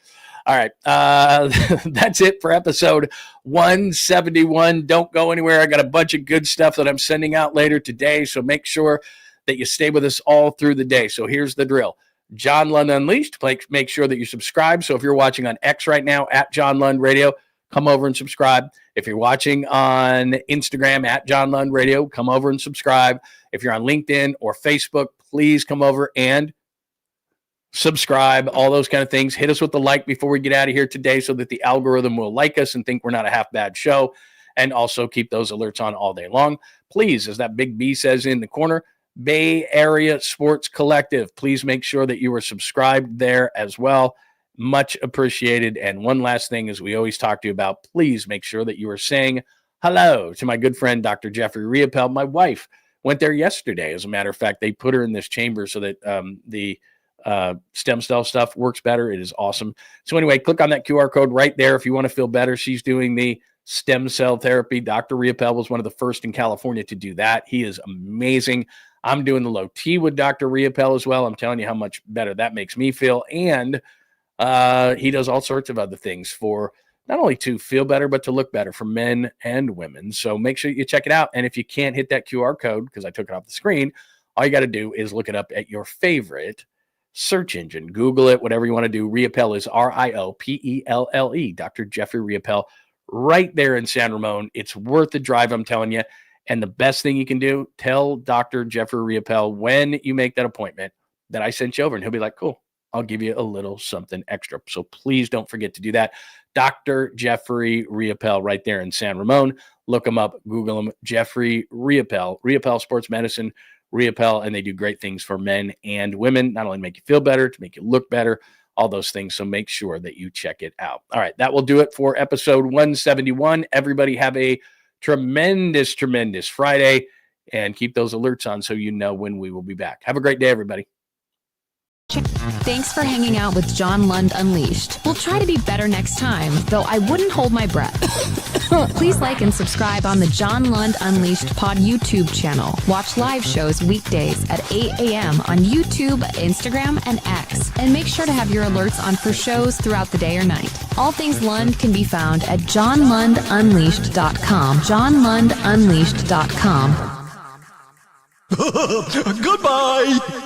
All right. That's it for episode 171. Don't go anywhere. I got a bunch of good stuff that I'm sending out later today. So make sure that you stay with us all through the day. So here's the drill. John Lund Unleashed. Make sure that you subscribe. So if you're watching on X right now at John Lund Radio, come over and subscribe. If you're watching on Instagram at John Lund Radio, come over and subscribe. If you're on LinkedIn or Facebook, please come over and subscribe, all those kind of things. Hit us with the like before we get out of here today so that the algorithm will like us and think we're not a half bad show. And also keep those alerts on all day long. Please, as that big B says in the corner, Bay Area Sports Collective. Please make sure that you are subscribed there as well. Much appreciated. And one last thing, as we always talk to you about, please make sure that you are saying hello to my good friend, Dr. Jeffrey 𝐬𝐫𝐽. My wife went there yesterday. As a matter of fact, they put her in this chamber so that the stem cell stuff works better. It is awesome. So anyway, click on that QR code right there if you want to feel better. She's doing the stem cell therapy. Dr. 𝐬𝐫𝐽 was one of the first in California to do that. He is amazing. I'm doing the low T with Dr. 𝐬𝐫𝐽 as well. I'm telling you how much better that makes me feel. And he does all sorts of other things for not only to feel better, but to look better for men and women. So make sure you check it out. And if you can't hit that QR code, because I took it off the screen, all you got to do is look it up at your favorite search engine. Google it, whatever you want to do. 𝐬𝐫𝐽 is RIOPELLE. Dr. Jeffrey 𝐬𝐫𝐽, right there in San Ramon. It's worth the drive, I'm telling you. And the best thing you can do, tell Dr. Jeffrey 𝐬𝐫𝐽 when you make that appointment that I sent you over, and he'll be like, cool, I'll give you a little something extra. So please don't forget to do that. Dr. Jeffrey 𝐬𝐫𝐽 right there in San Ramon. Look him up, Google him, Jeffrey 𝐬𝐫𝐽, 𝐬𝐫𝐽 Sports Medicine, 𝐬𝐫𝐽, and they do great things for men and women, not only make you feel better, to make you look better, all those things. So make sure that you check it out. All right, that will do it for episode 171. Everybody have a tremendous Friday, and keep those alerts on so you know when we will be back. Have a great day, everybody. Thanks for hanging out with John Lund Unleashed. We'll try to be better next time, though I wouldn't hold my breath. Please like and subscribe on the John Lund Unleashed Pod YouTube channel. Watch live shows weekdays at 8 a.m. on YouTube, Instagram, and X. And make sure to have your alerts on for shows throughout the day or night. All things Lund can be found at johnlundunleashed.com. johnlundunleashed.com. Goodbye!